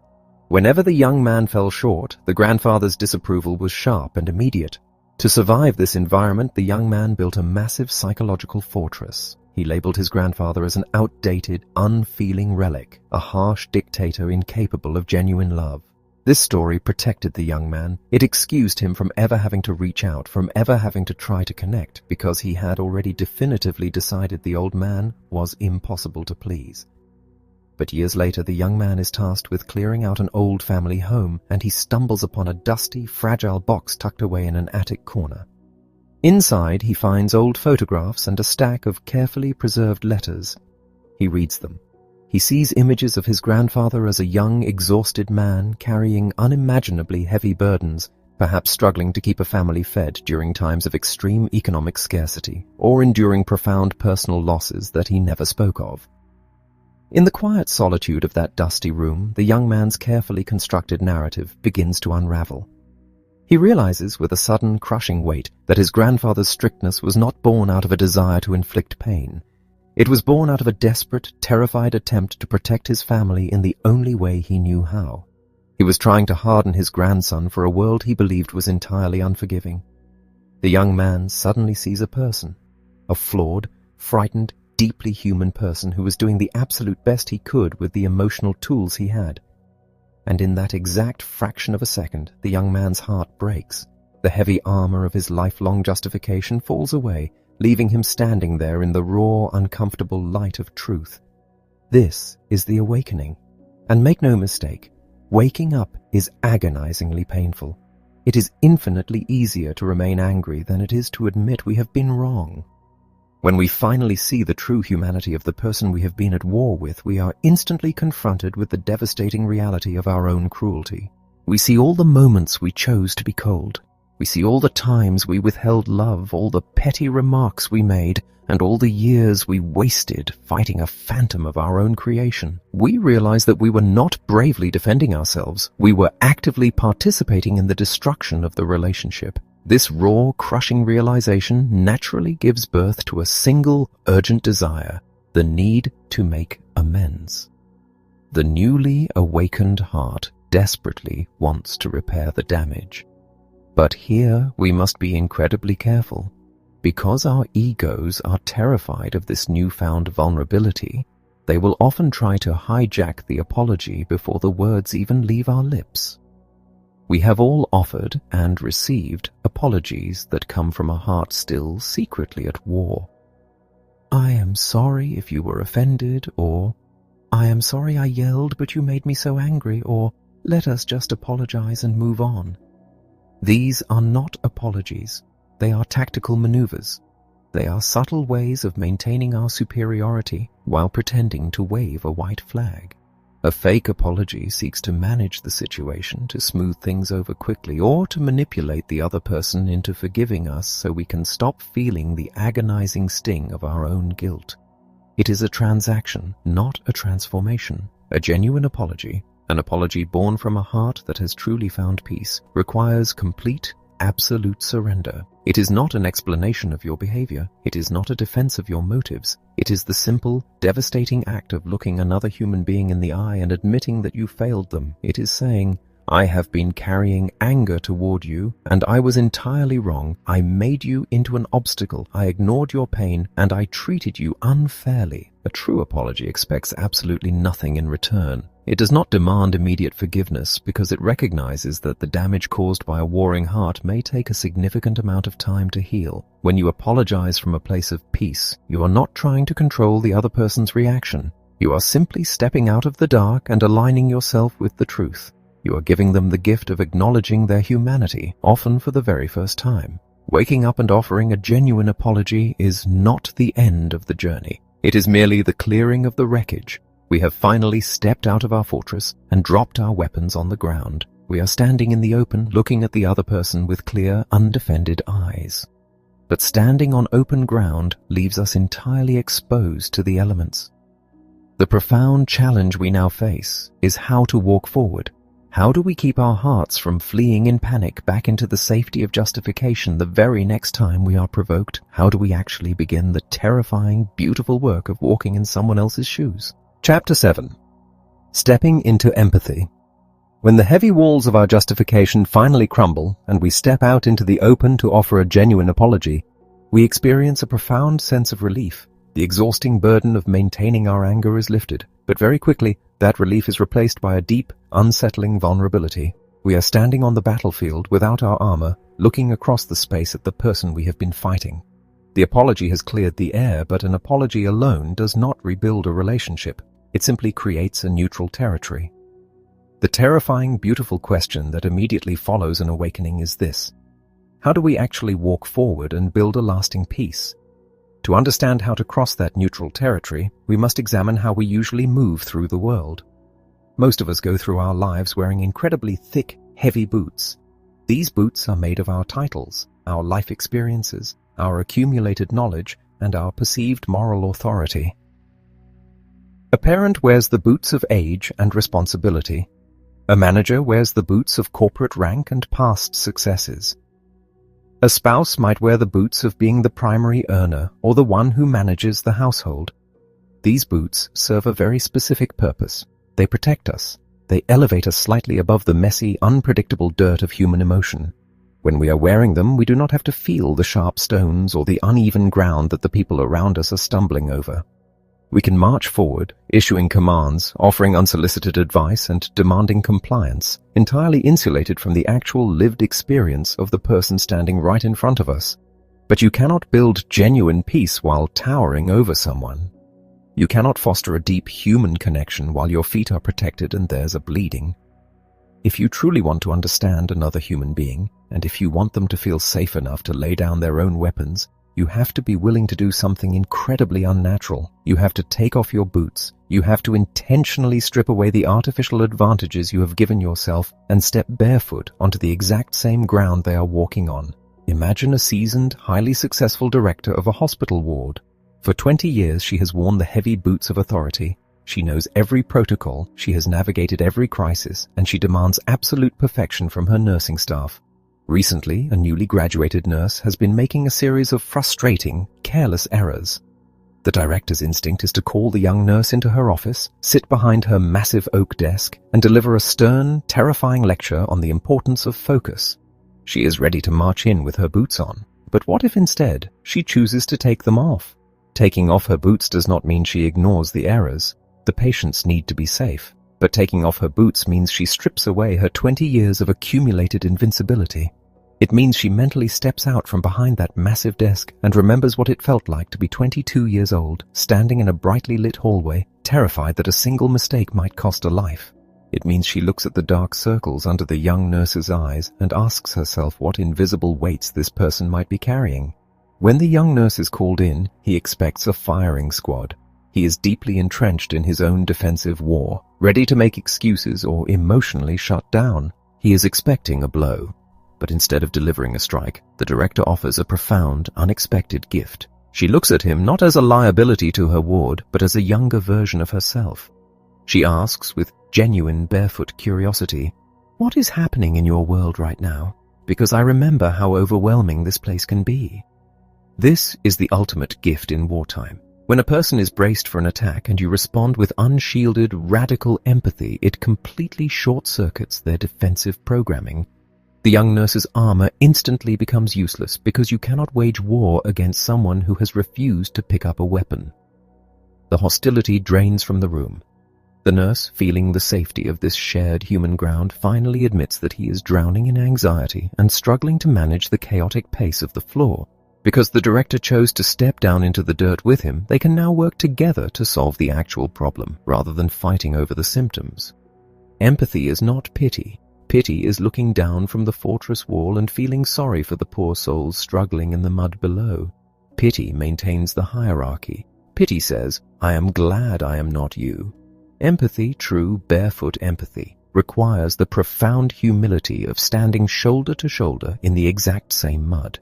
Whenever the young man fell short, the grandfather's disapproval was sharp and immediate. To survive this environment, the young man built a massive psychological fortress. He labeled his grandfather as an outdated, unfeeling relic, a harsh dictator incapable of genuine love. This story protected the young man. It excused him from ever having to reach out, from ever having to try to connect, because he had already definitively decided the old man was impossible to please. But years later, the young man is tasked with clearing out an old family home, and he stumbles upon a dusty, fragile box tucked away in an attic corner. Inside, he finds old photographs and a stack of carefully preserved letters. He reads them. He sees images of his grandfather as a young, exhausted man carrying unimaginably heavy burdens, perhaps struggling to keep a family fed during times of extreme economic scarcity, or enduring profound personal losses that he never spoke of. In the quiet solitude of that dusty room, the young man's carefully constructed narrative begins to unravel. He realizes with a sudden, crushing weight that his grandfather's strictness was not born out of a desire to inflict pain. It was born out of a desperate, terrified attempt to protect his family in the only way he knew how. He was trying to harden his grandson for a world he believed was entirely unforgiving. The young man suddenly sees a person, a flawed, frightened, deeply human person who was doing the absolute best he could with the emotional tools he had. And in that exact fraction of a second, the young man's heart breaks. The heavy armor of his lifelong justification falls away, leaving him standing there in the raw, uncomfortable light of truth. This is the awakening. And make no mistake, waking up is agonizingly painful. It is infinitely easier to remain angry than it is to admit we have been wrong. When we finally see the true humanity of the person we have been at war with, we are instantly confronted with the devastating reality of our own cruelty. We see all the moments we chose to be cold. We see all the times we withheld love, all the petty remarks we made, and all the years we wasted fighting a phantom of our own creation. We realize that we were not bravely defending ourselves. We were actively participating in the destruction of the relationship. This raw, crushing realization naturally gives birth to a single, urgent desire, the need to make amends. The newly awakened heart desperately wants to repair the damage. But here we must be incredibly careful. Because our egos are terrified of this newfound vulnerability, they will often try to hijack the apology before the words even leave our lips. We have all offered and received apologies that come from a heart still secretly at war. I am sorry if you were offended, or I am sorry I yelled but you made me so angry, or let us just apologize and move on. These are not apologies. They are tactical maneuvers. They are subtle ways of maintaining our superiority while pretending to wave a white flag. A fake apology seeks to manage the situation, to smooth things over quickly, or to manipulate the other person into forgiving us so we can stop feeling the agonizing sting of our own guilt. It is a transaction, not a transformation. A genuine apology, an apology born from a heart that has truly found peace, requires complete, absolute surrender. It is not an explanation of your behavior. It is not a defense of your motives. It is the simple, devastating act of looking another human being in the eye and admitting that you failed them. It is saying, I have been carrying anger toward you, and I was entirely wrong. I made you into an obstacle. I ignored your pain, and I treated you unfairly. A true apology expects absolutely nothing in return. It does not demand immediate forgiveness because it recognizes that the damage caused by a warring heart may take a significant amount of time to heal. When you apologize from a place of peace, you are not trying to control the other person's reaction. You are simply stepping out of the dark and aligning yourself with the truth. You are giving them the gift of acknowledging their humanity, often for the very first time. Waking up and offering a genuine apology is not the end of the journey. It is merely the clearing of the wreckage. We have finally stepped out of our fortress and dropped our weapons on the ground. We are standing in the open, looking at the other person with clear, undefended eyes. But standing on open ground leaves us entirely exposed to the elements. The profound challenge we now face is how to walk forward. How do we keep our hearts from fleeing in panic back into the safety of justification the very next time we are provoked? How do we actually begin the terrifying, beautiful work of walking in someone else's shoes? Chapter 7. Stepping into empathy. When the heavy walls of our justification finally crumble and we step out into the open to offer a genuine apology, we experience a profound sense of relief. The exhausting burden of maintaining our anger is lifted, but very quickly that relief is replaced by a deep, unsettling vulnerability. We are standing on the battlefield without our armor, looking across the space at the person we have been fighting. The apology has cleared the air, but an apology alone does not rebuild a relationship. It simply creates a neutral territory. The terrifying, beautiful question that immediately follows an awakening is this: how do we actually walk forward and build a lasting peace? To understand how to cross that neutral territory, we must examine how we usually move through the world. Most of us go through our lives wearing incredibly thick, heavy boots. These boots are made of our titles, our life experiences, our accumulated knowledge, and our perceived moral authority. A parent wears the boots of age and responsibility. A manager wears the boots of corporate rank and past successes. A spouse might wear the boots of being the primary earner or the one who manages the household. These boots serve a very specific purpose. They protect us. They elevate us slightly above the messy, unpredictable dirt of human emotion. When we are wearing them, we do not have to feel the sharp stones or the uneven ground that the people around us are stumbling over. We can march forward, issuing commands, offering unsolicited advice, and demanding compliance, entirely insulated from the actual lived experience of the person standing right in front of us. But you cannot build genuine peace while towering over someone. You cannot foster a deep human connection while your feet are protected and theirs are bleeding. If you truly want to understand another human being, and if you want them to feel safe enough to lay down their own weapons, you have to be willing to do something incredibly unnatural. You have to take off your boots. You have to intentionally strip away the artificial advantages you have given yourself and step barefoot onto the exact same ground they are walking on. Imagine a seasoned, highly successful director of a hospital ward. For 20 years, she has worn the heavy boots of authority. She knows every protocol, she has navigated every crisis, and she demands absolute perfection from her nursing staff. Recently, a newly graduated nurse has been making a series of frustrating, careless errors. The director's instinct is to call the young nurse into her office, sit behind her massive oak desk, and deliver a stern, terrifying lecture on the importance of focus. She is ready to march in with her boots on. But what if instead she chooses to take them off? Taking off her boots does not mean she ignores the errors. The patients need to be safe. But taking off her boots means she strips away her 20 years of accumulated invincibility. It means she mentally steps out from behind that massive desk and remembers what it felt like to be 22 years old, standing in a brightly lit hallway, terrified that a single mistake might cost a life. It means she looks at the dark circles under the young nurse's eyes and asks herself what invisible weights this person might be carrying. When the young nurse is called in, he expects a firing squad. He is deeply entrenched in his own defensive war, ready to make excuses or emotionally shut down. He is expecting a blow. But instead of delivering a strike, the director offers a profound, unexpected gift. She looks at him not as a liability to her ward, but as a younger version of herself. She asks with genuine barefoot curiosity, "What is happening in your world right now? Because I remember how overwhelming this place can be." This is the ultimate gift in wartime. When a person is braced for an attack and you respond with unshielded, radical empathy, it completely short-circuits their defensive programming. The young nurse's armor instantly becomes useless because you cannot wage war against someone who has refused to pick up a weapon. The hostility drains from the room. The nurse, feeling the safety of this shared human ground, finally admits that he is drowning in anxiety and struggling to manage the chaotic pace of the floor. Because the director chose to step down into the dirt with him, they can now work together to solve the actual problem, rather than fighting over the symptoms. Empathy is not pity. Pity is looking down from the fortress wall and feeling sorry for the poor souls struggling in the mud below. Pity maintains the hierarchy. Pity says, "I am glad I am not you." Empathy, true barefoot empathy, requires the profound humility of standing shoulder to shoulder in the exact same mud.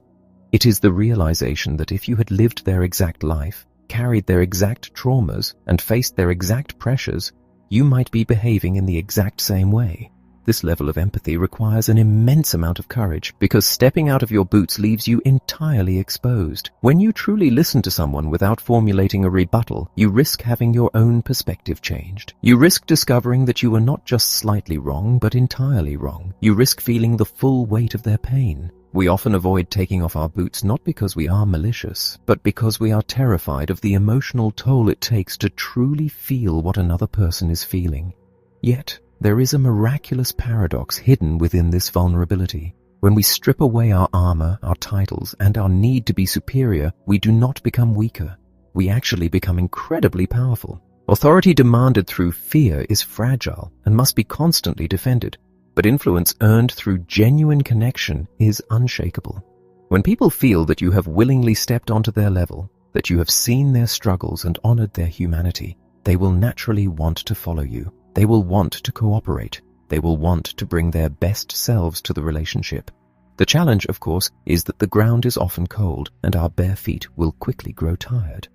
It is the realization that if you had lived their exact life, carried their exact traumas, and faced their exact pressures, you might be behaving in the exact same way. This level of empathy requires an immense amount of courage because stepping out of your boots leaves you entirely exposed. When you truly listen to someone without formulating a rebuttal, you risk having your own perspective changed. You risk discovering that you are not just slightly wrong, but entirely wrong. You risk feeling the full weight of their pain. We often avoid taking off our boots not because we are malicious, but because we are terrified of the emotional toll it takes to truly feel what another person is feeling. Yet, there is a miraculous paradox hidden within this vulnerability. When we strip away our armor, our titles, and our need to be superior, we do not become weaker. We actually become incredibly powerful. Authority demanded through fear is fragile and must be constantly defended. But influence earned through genuine connection is unshakable. When people feel that you have willingly stepped onto their level, that you have seen their struggles and honored their humanity, they will naturally want to follow you. They will want to cooperate. They will want to bring their best selves to the relationship. The challenge, of course, is that the ground is often cold and our bare feet will quickly grow tired.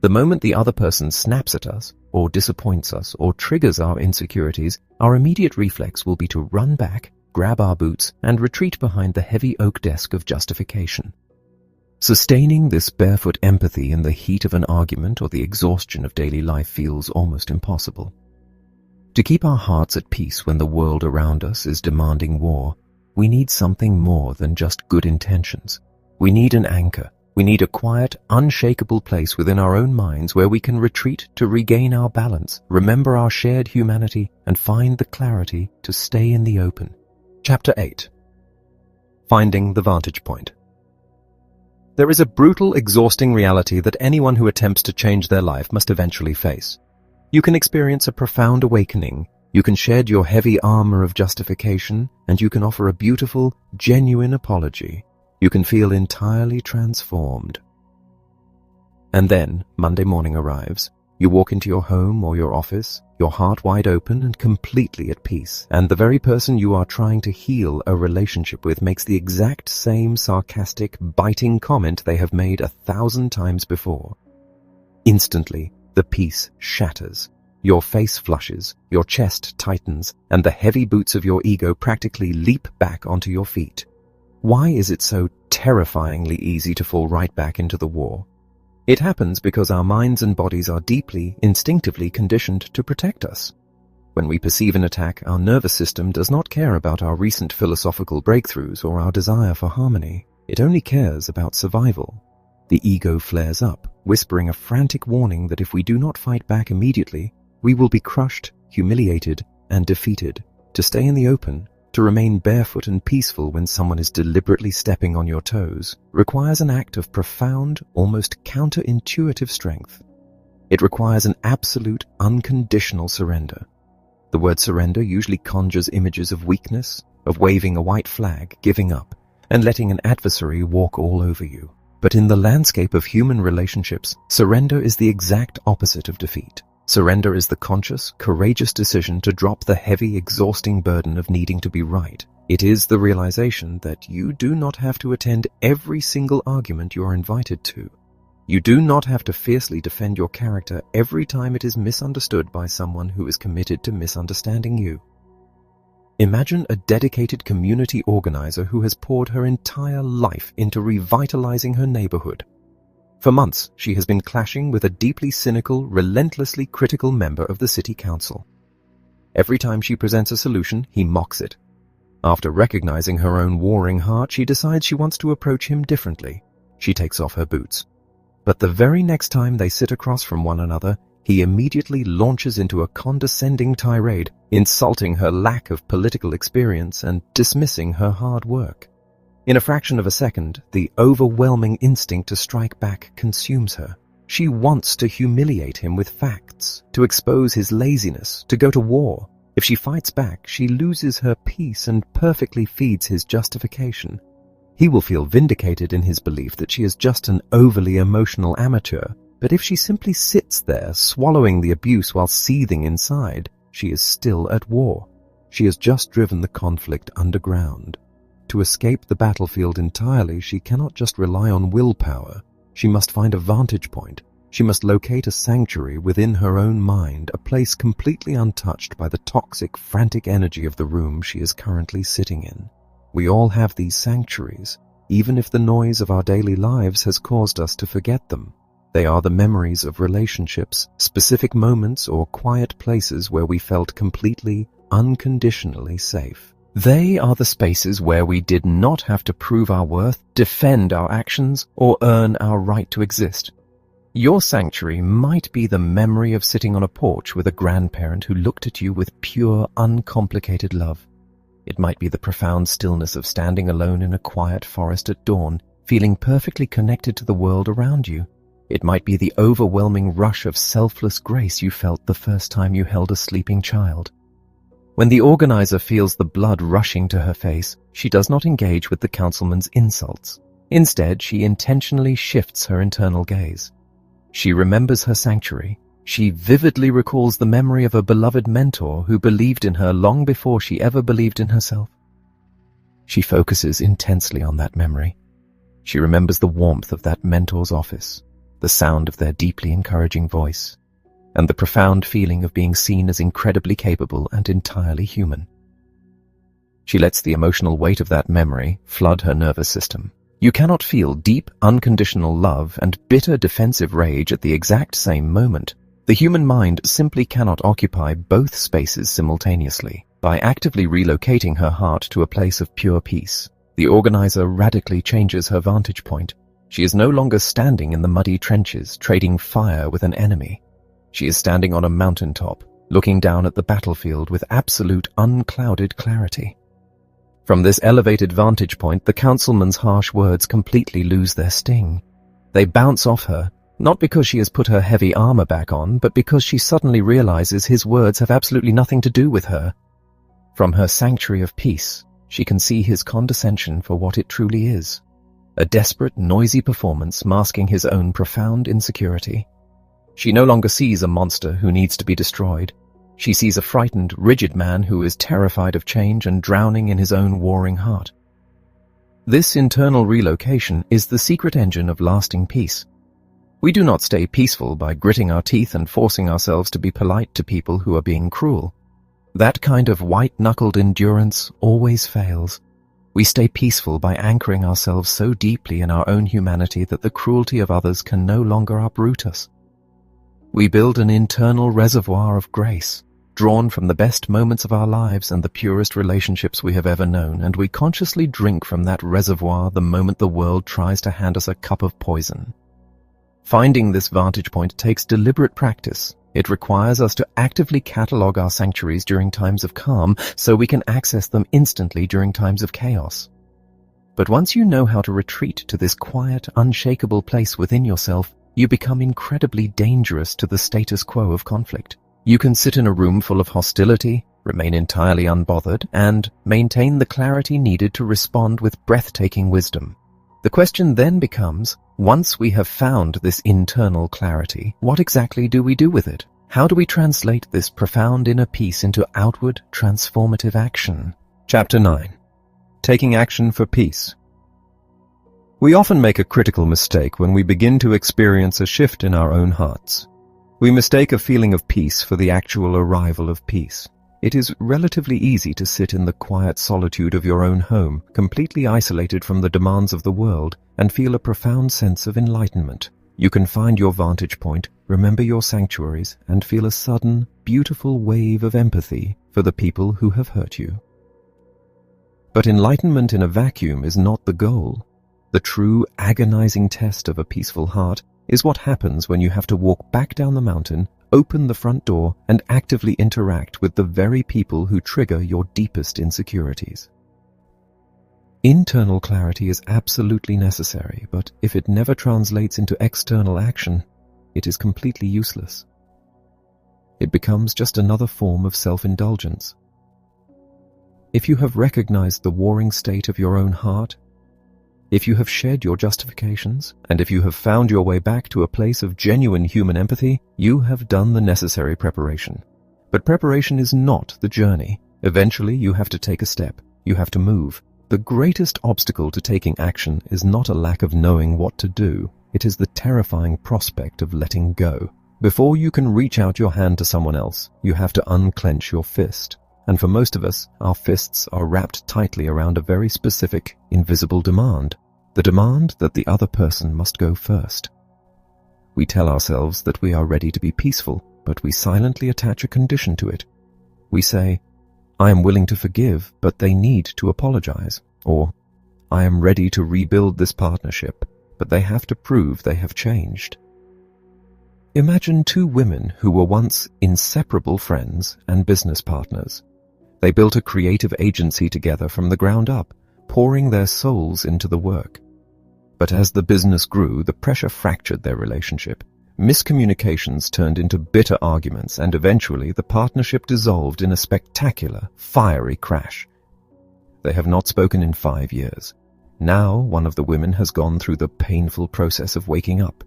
The moment the other person snaps at us, or disappoints us, or triggers our insecurities, our immediate reflex will be to run back, grab our boots, and retreat behind the heavy oak desk of justification. Sustaining this barefoot empathy in the heat of an argument or the exhaustion of daily life feels almost impossible. To keep our hearts at peace when the world around us is demanding war, we need something more than just good intentions. We need an anchor. We need a quiet, unshakable place within our own minds where we can retreat to regain our balance, remember our shared humanity, and find the clarity to stay in the open. Chapter 8. Finding the Vantage Point. There is a brutal, exhausting reality that anyone who attempts to change their life must eventually face. You can experience a profound awakening, you can shed your heavy armor of justification, and you can offer a beautiful, genuine apology. You can feel entirely transformed. And then, Monday morning arrives. You walk into your home or your office, your heart wide open and completely at peace, and the very person you are trying to heal a relationship with makes the exact same sarcastic, biting comment they have made 1,000 times before. Instantly, the peace shatters. Your face flushes, your chest tightens, and the heavy boots of your ego practically leap back onto your feet. Why is it so terrifyingly easy to fall right back into the war? It happens because our minds and bodies are deeply, instinctively conditioned to protect us. When we perceive an attack, our nervous system does not care about our recent philosophical breakthroughs or our desire for harmony. It only cares about survival. The ego flares up, whispering a frantic warning that if we do not fight back immediately, we will be crushed, humiliated, and defeated. To stay in the open, to remain barefoot and peaceful when someone is deliberately stepping on your toes, requires an act of profound, almost counterintuitive strength. It requires an absolute, unconditional surrender. The word surrender usually conjures images of weakness, of waving a white flag, giving up, and letting an adversary walk all over you. But in the landscape of human relationships, surrender is the exact opposite of defeat. Surrender is the conscious, courageous decision to drop the heavy, exhausting burden of needing to be right. It is the realization that you do not have to attend every single argument you are invited to. You do not have to fiercely defend your character every time it is misunderstood by someone who is committed to misunderstanding you. Imagine a dedicated community organizer who has poured her entire life into revitalizing her neighborhood. For months, she has been clashing with a deeply cynical, relentlessly critical member of the city council. Every time she presents a solution, he mocks it. After recognizing her own warring heart, she decides she wants to approach him differently. She takes off her boots. But the very next time they sit across from one another, he immediately launches into a condescending tirade, insulting her lack of political experience and dismissing her hard work. In a fraction of a second, the overwhelming instinct to strike back consumes her. She wants to humiliate him with facts, to expose his laziness, to go to war. If she fights back, she loses her peace and perfectly feeds his justification. He will feel vindicated in his belief that she is just an overly emotional amateur, but if she simply sits there, swallowing the abuse while seething inside, she is still at war. She has just driven the conflict underground. To escape the battlefield entirely, she cannot just rely on willpower. She must find a vantage point. She must locate a sanctuary within her own mind, a place completely untouched by the toxic, frantic energy of the room she is currently sitting in. We all have these sanctuaries, even if the noise of our daily lives has caused us to forget them. They are the memories of relationships, specific moments or quiet places where we felt completely, unconditionally safe. They are the spaces where we did not have to prove our worth, defend our actions, or earn our right to exist. Your sanctuary might be the memory of sitting on a porch with a grandparent who looked at you with pure, uncomplicated love. It might be the profound stillness of standing alone in a quiet forest at dawn, feeling perfectly connected to the world around you. It might be the overwhelming rush of selfless grace you felt the first time you held a sleeping child. When the organizer feels the blood rushing to her face, she does not engage with the councilman's insults. Instead, she intentionally shifts her internal gaze. She remembers her sanctuary. She vividly recalls the memory of a beloved mentor who believed in her long before she ever believed in herself. She focuses intensely on that memory. She remembers the warmth of that mentor's office, the sound of their deeply encouraging voice, and the profound feeling of being seen as incredibly capable and entirely human. She lets the emotional weight of that memory flood her nervous system, You cannot feel deep, unconditional love and bitter defensive rage at the exact same moment. The human mind simply cannot occupy both spaces simultaneously. By actively relocating her heart to a place of pure peace, the organizer radically changes her vantage point. She is no longer standing in the muddy trenches, trading fire with an enemy. She is standing on a mountaintop, looking down at the battlefield with absolute unclouded clarity. From this elevated vantage point, the councilman's harsh words completely lose their sting. They bounce off her, not because she has put her heavy armor back on, but because she suddenly realizes his words have absolutely nothing to do with her. From her sanctuary of peace, she can see his condescension for what it truly is. A desperate, noisy performance masking his own profound insecurity. She no longer sees a monster who needs to be destroyed. She sees a frightened, rigid man who is terrified of change and drowning in his own warring heart. This internal relocation is the secret engine of lasting peace. We do not stay peaceful by gritting our teeth and forcing ourselves to be polite to people who are being cruel. That kind of white-knuckled endurance always fails. We stay peaceful by anchoring ourselves so deeply in our own humanity that the cruelty of others can no longer uproot us. We build an internal reservoir of grace, drawn from the best moments of our lives and the purest relationships we have ever known, and we consciously drink from that reservoir the moment the world tries to hand us a cup of poison. Finding this vantage point takes deliberate practice. It requires us to actively catalogue our sanctuaries during times of calm so we can access them instantly during times of chaos. But once you know how to retreat to this quiet, unshakable place within yourself, you become incredibly dangerous to the status quo of conflict. You can sit in a room full of hostility, remain entirely unbothered, and maintain the clarity needed to respond with breathtaking wisdom. The question then becomes, once we have found this internal clarity, what exactly do we do with it? How do we translate this profound inner peace into outward, transformative action? Chapter 9. Taking Action for Peace. We often make a critical mistake when we begin to experience a shift in our own hearts. We mistake a feeling of peace for the actual arrival of peace. It is relatively easy to sit in the quiet solitude of your own home, completely isolated from the demands of the world, and feel a profound sense of enlightenment. You can find your vantage point, remember your sanctuaries, and feel a sudden, beautiful wave of empathy for the people who have hurt you. But enlightenment in a vacuum is not the goal. The true, agonizing test of a peaceful heart is what happens when you have to walk back down the mountain, open the front door, and actively interact with the very people who trigger your deepest insecurities. Internal clarity is absolutely necessary, but if it never translates into external action, it is completely useless. It becomes just another form of self-indulgence. If you have recognized the warring state of your own heart, if you have shed your justifications, and if you have found your way back to a place of genuine human empathy, you have done the necessary preparation. But preparation is not the journey. Eventually, you have to take a step. You have to move. The greatest obstacle to taking action is not a lack of knowing what to do. It is the terrifying prospect of letting go. Before you can reach out your hand to someone else, you have to unclench your fist. And for most of us, our fists are wrapped tightly around a very specific, invisible demand. The demand that the other person must go first. We tell ourselves that we are ready to be peaceful, but we silently attach a condition to it. We say, I am willing to forgive, but they need to apologize. Or, I am ready to rebuild this partnership, but they have to prove they have changed. Imagine two women who were once inseparable friends and business partners. They built a creative agency together from the ground up, pouring their souls into the work. But as the business grew, the pressure fractured their relationship. Miscommunications turned into bitter arguments, and eventually the partnership dissolved in a spectacular, fiery crash. They have not spoken in 5 years. Now one of the women has gone through the painful process of waking up.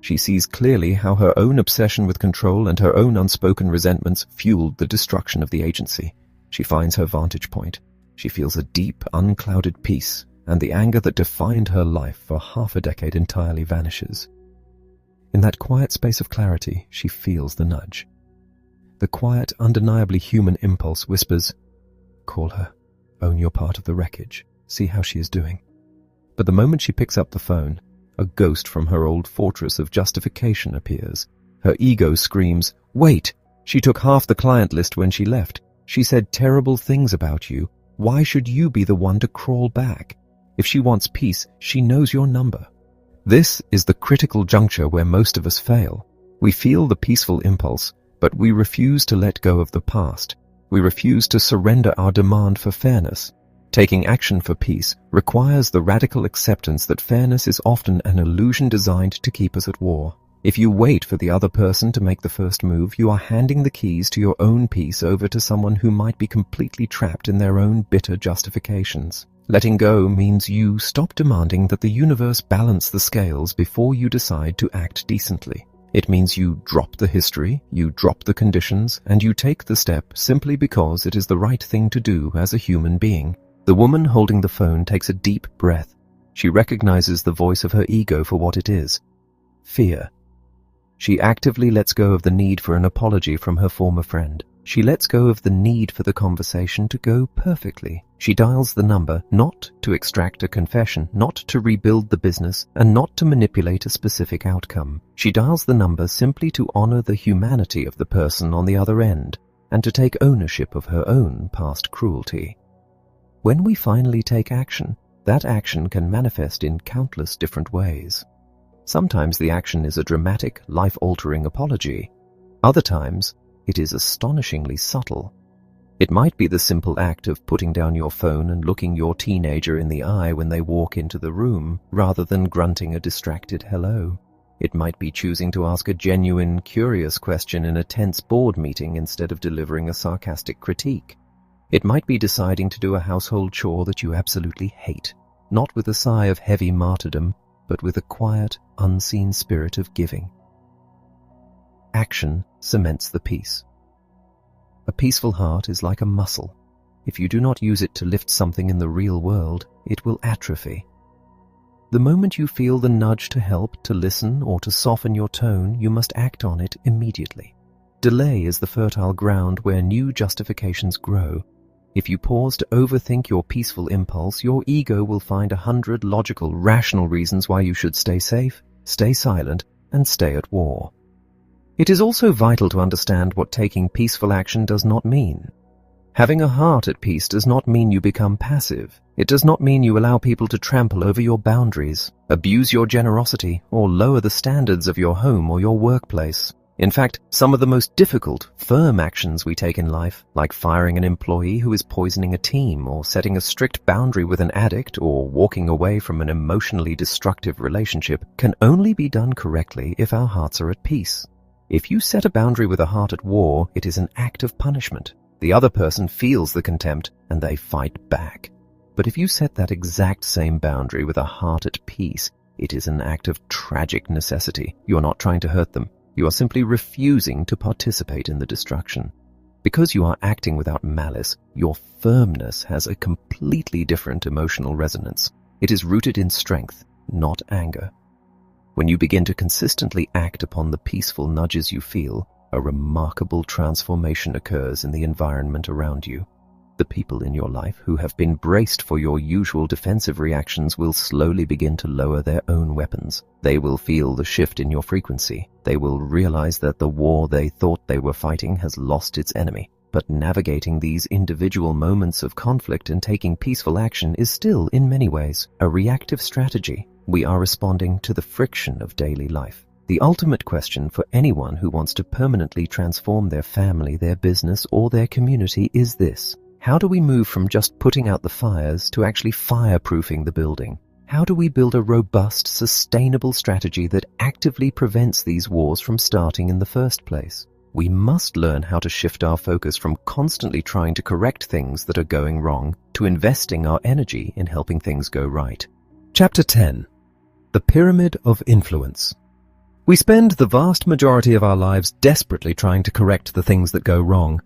She sees clearly how her own obsession with control and her own unspoken resentments fueled the destruction of the agency. She finds her vantage point. She feels a deep, unclouded peace, and the anger that defined her life for half a decade entirely vanishes. In that quiet space of clarity, she feels the nudge. The quiet, undeniably human impulse whispers, call her, own your part of the wreckage, see how she is doing. But the moment she picks up the phone, a ghost from her old fortress of justification appears. Her ego screams, "Wait! She took half the client list when she left. She said terrible things about you. Why should you be the one to crawl back? If she wants peace, she knows your number." This is the critical juncture where most of us fail. We feel the peaceful impulse, but we refuse to let go of the past. We refuse to surrender our demand for fairness. Taking action for peace requires the radical acceptance that fairness is often an illusion designed to keep us at war. If you wait for the other person to make the first move, you are handing the keys to your own peace over to someone who might be completely trapped in their own bitter justifications. Letting go means you stop demanding that the universe balance the scales before you decide to act decently. It means you drop the history, you drop the conditions, and you take the step simply because it is the right thing to do as a human being. The woman holding the phone takes a deep breath. She recognizes the voice of her ego for what it is: fear. She actively lets go of the need for an apology from her former friend. She lets go of the need for the conversation to go perfectly. She dials the number not to extract a confession, not to rebuild the business, and not to manipulate a specific outcome. She dials the number simply to honor the humanity of the person on the other end and to take ownership of her own past cruelty. When we finally take action, that action can manifest in countless different ways. Sometimes the action is a dramatic, life-altering apology. Other times, it is astonishingly subtle. It might be the simple act of putting down your phone and looking your teenager in the eye when they walk into the room, rather than grunting a distracted hello. It might be choosing to ask a genuine, curious question in a tense board meeting instead of delivering a sarcastic critique. It might be deciding to do a household chore that you absolutely hate, not with a sigh of heavy martyrdom, but with a quiet, unseen spirit of giving. Action cements the peace. A peaceful heart is like a muscle. If you do not use it to lift something in the real world, it will atrophy. The moment you feel the nudge to help, to listen, or to soften your tone, you must act on it immediately. Delay is the fertile ground where new justifications grow. If you pause to overthink your peaceful impulse, your ego will find 100 logical, rational reasons why you should stay safe, stay silent, and stay at war. It is also vital to understand what taking peaceful action does not mean. Having a heart at peace does not mean you become passive. It does not mean you allow people to trample over your boundaries, abuse your generosity, or lower the standards of your home or your workplace. In fact, some of the most difficult, firm actions we take in life, like firing an employee who is poisoning a team, or setting a strict boundary with an addict, or walking away from an emotionally destructive relationship, can only be done correctly if our hearts are at peace. If you set a boundary with a heart at war, it is an act of punishment. The other person feels the contempt, and they fight back. But if you set that exact same boundary with a heart at peace, it is an act of tragic necessity. You are not trying to hurt them. You are simply refusing to participate in the destruction. Because you are acting without malice, your firmness has a completely different emotional resonance. It is rooted in strength, not anger. When you begin to consistently act upon the peaceful nudges you feel, a remarkable transformation occurs in the environment around you. The people in your life who have been braced for your usual defensive reactions will slowly begin to lower their own weapons. They will feel the shift in your frequency. They will realize that the war they thought they were fighting has lost its enemy. But navigating these individual moments of conflict and taking peaceful action is still, in many ways, a reactive strategy. We are responding to the friction of daily life. The ultimate question for anyone who wants to permanently transform their family, their business, or their community is this: how do we move from just putting out the fires to actually fireproofing the building? How do we build a robust, sustainable strategy that actively prevents these wars from starting in the first place? We must learn how to shift our focus from constantly trying to correct things that are going wrong to investing our energy in helping things go right. Chapter 10. The Pyramid of Influence. We spend the vast majority of our lives desperately trying to correct the things that go wrong.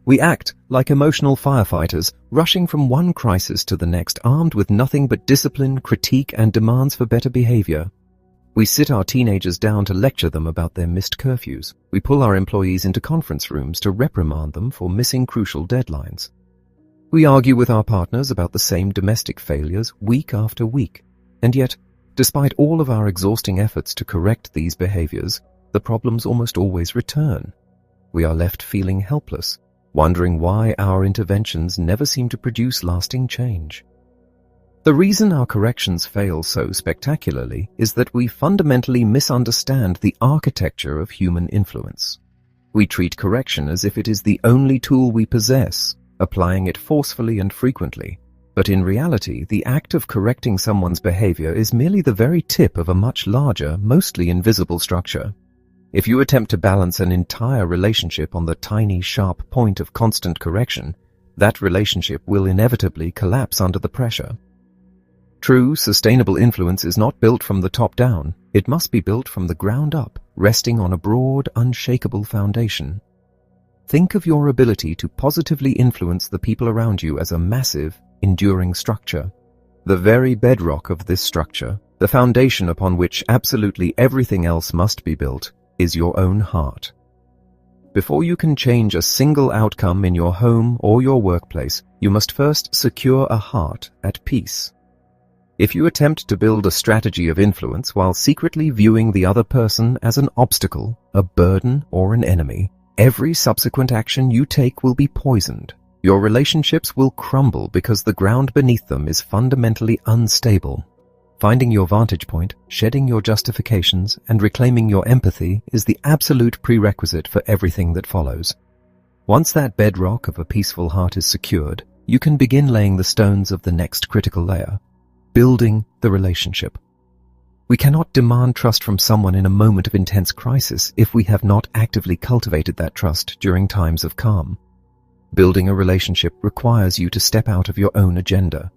We act like emotional firefighters, rushing from one crisis to the next, armed with nothing but discipline, critique, and demands for better behavior. We sit our teenagers down to lecture them about their missed curfews. We pull our employees into conference rooms to reprimand them for missing crucial deadlines. We argue with our partners about the same domestic failures week after week. And yet, despite all of our exhausting efforts to correct these behaviors, the problems almost always return. We are left feeling helpless, wondering why our interventions never seem to produce lasting change. The reason our corrections fail so spectacularly is that we fundamentally misunderstand the architecture of human influence. We treat correction as if it is the only tool we possess, applying it forcefully and frequently. But in reality, the act of correcting someone's behavior is merely the very tip of a much larger, mostly invisible structure. If you attempt to balance an entire relationship on the tiny, sharp point of constant correction, that relationship will inevitably collapse under the pressure. True, sustainable influence is not built from the top down. It must be built from the ground up, resting on a broad, unshakable foundation. Think of your ability to positively influence the people around you as a massive, enduring structure. The very bedrock of this structure, the foundation upon which absolutely everything else must be built, is your own heart. Before you can change a single outcome in your home or your workplace, you must first secure a heart at peace. If you attempt to build a strategy of influence while secretly viewing the other person as an obstacle, a burden, or an enemy, every subsequent action you take will be poisoned. Your relationships will crumble because the ground beneath them is fundamentally unstable. Finding your vantage point, shedding your justifications, and reclaiming your empathy is the absolute prerequisite for everything that follows. Once that bedrock of a peaceful heart is secured, you can begin laying the stones of the next critical layer. Building the relationship. We cannot demand trust from someone in a moment of intense crisis if we have not actively cultivated that trust during times of calm. Building a relationship requires you to step out of your own agenda.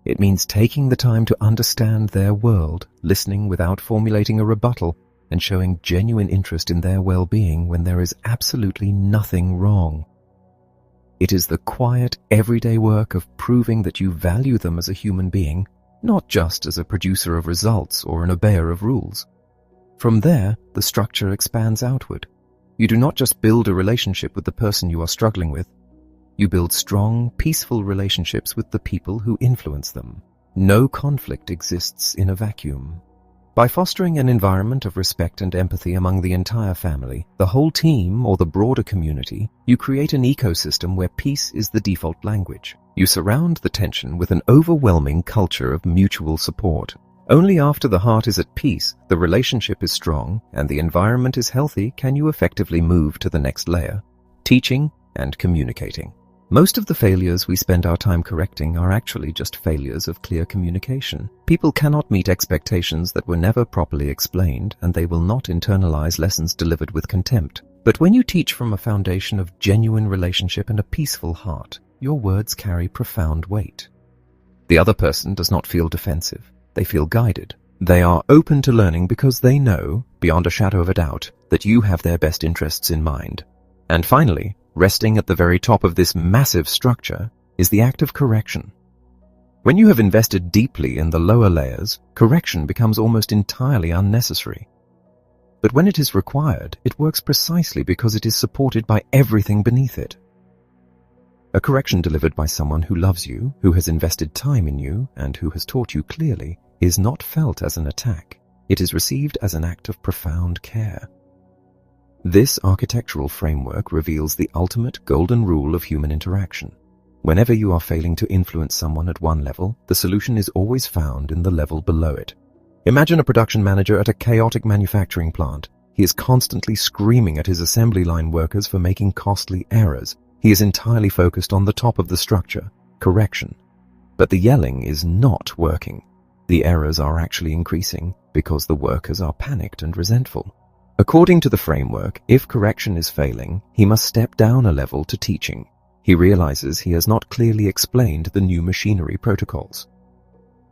It means taking the time to understand their world, listening without formulating a rebuttal, and showing genuine interest in their well-being when there is absolutely nothing wrong. It is the quiet, everyday work of proving that you value them as a human being, not just as a producer of results or an obeyer of rules. From there, the structure expands outward. You do not just build a relationship with the person you are struggling with. You build strong, peaceful relationships with the people who influence them. No conflict exists in a vacuum. By fostering an environment of respect and empathy among the entire family, the whole team, or the broader community, you create an ecosystem where peace is the default language. You surround the tension with an overwhelming culture of mutual support. Only after the heart is at peace, the relationship is strong, and the environment is healthy can you effectively move to the next layer: teaching and communicating. Most of the failures we spend our time correcting are actually just failures of clear communication. People cannot meet expectations that were never properly explained, and they will not internalize lessons delivered with contempt. But when you teach from a foundation of genuine relationship and a peaceful heart, your words carry profound weight. The other person does not feel defensive. They feel guided. They are open to learning because they know, beyond a shadow of a doubt, that you have their best interests in mind. And finally, resting at the very top of this massive structure is the act of correction. When you have invested deeply in the lower layers, correction becomes almost entirely unnecessary. But when it is required, it works precisely because it is supported by everything beneath it. A correction delivered by someone who loves you, who has invested time in you, and who has taught you clearly, is not felt as an attack. It is received as an act of profound care. This architectural framework reveals the ultimate golden rule of human interaction. Whenever you are failing to influence someone at one level, the solution is always found in the level below it. Imagine a production manager at a chaotic manufacturing plant. He is constantly screaming at his assembly line workers for making costly errors. He is entirely focused on the top of the structure, correction. But the yelling is not working. The errors are actually increasing because the workers are panicked and resentful. According to the framework, if correction is failing, he must step down a level to teaching. He realizes he has not clearly explained the new machinery protocols.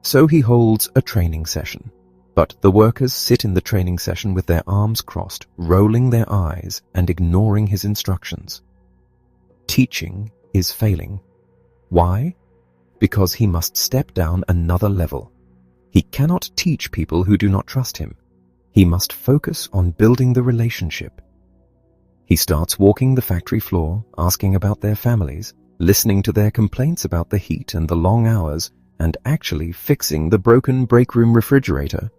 So he holds a training session. But the workers sit in the training session with their arms crossed, rolling their eyes and ignoring his instructions. Teaching is failing. Why? Because he must step down another level. He cannot teach people who do not trust him. He must focus on building the relationship. He starts walking the factory floor, asking about their families, listening to their complaints about the heat and the long hours, and actually fixing the broken break room refrigerator.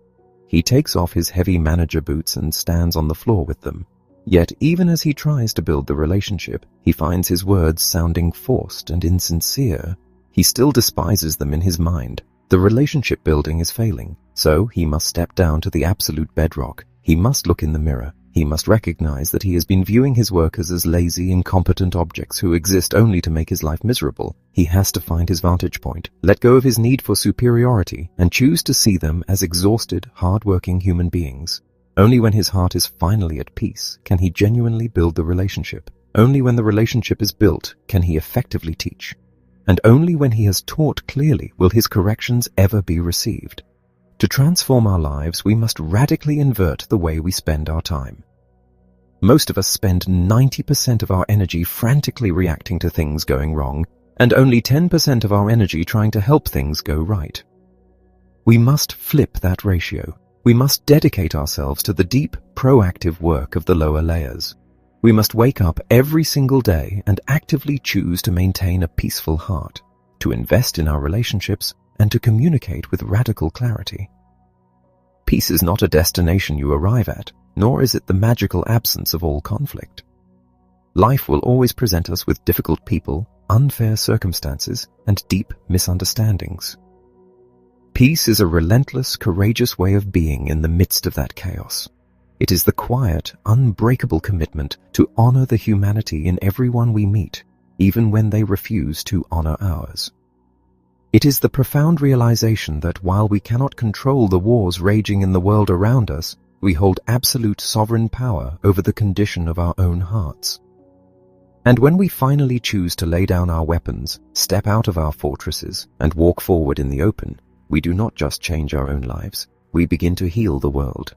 He takes off his heavy manager boots and stands on the floor with them. Yet even as he tries to build the relationship, he finds his words sounding forced and insincere. He still despises them in his mind. The relationship building is failing, so he must step down to the absolute bedrock. He must look in the mirror. He must recognize that he has been viewing his workers as lazy, incompetent objects who exist only to make his life miserable. He has to find his vantage point, let go of his need for superiority, and choose to see them as exhausted, hard-working human beings. Only when his heart is finally at peace can he genuinely build the relationship. Only when the relationship is built can he effectively teach. And only when he has taught clearly will his corrections ever be received. To transform our lives, we must radically invert the way we spend our time. Most of us spend 90% of our energy frantically reacting to things going wrong, and only 10% of our energy trying to help things go right. We must flip that ratio. We must dedicate ourselves to the deep, proactive work of the lower layers. We must wake up every single day and actively choose to maintain a peaceful heart, to invest in our relationships, and to communicate with radical clarity. Peace is not a destination you arrive at, nor is it the magical absence of all conflict. Life will always present us with difficult people, unfair circumstances, and deep misunderstandings. Peace is a relentless, courageous way of being in the midst of that chaos. It is the quiet, unbreakable commitment to honor the humanity in everyone we meet, even when they refuse to honor ours. It is the profound realization that while we cannot control the wars raging in the world around us, we hold absolute sovereign power over the condition of our own hearts. And when we finally choose to lay down our weapons, step out of our fortresses, and walk forward in the open, we do not just change our own lives, we begin to heal the world.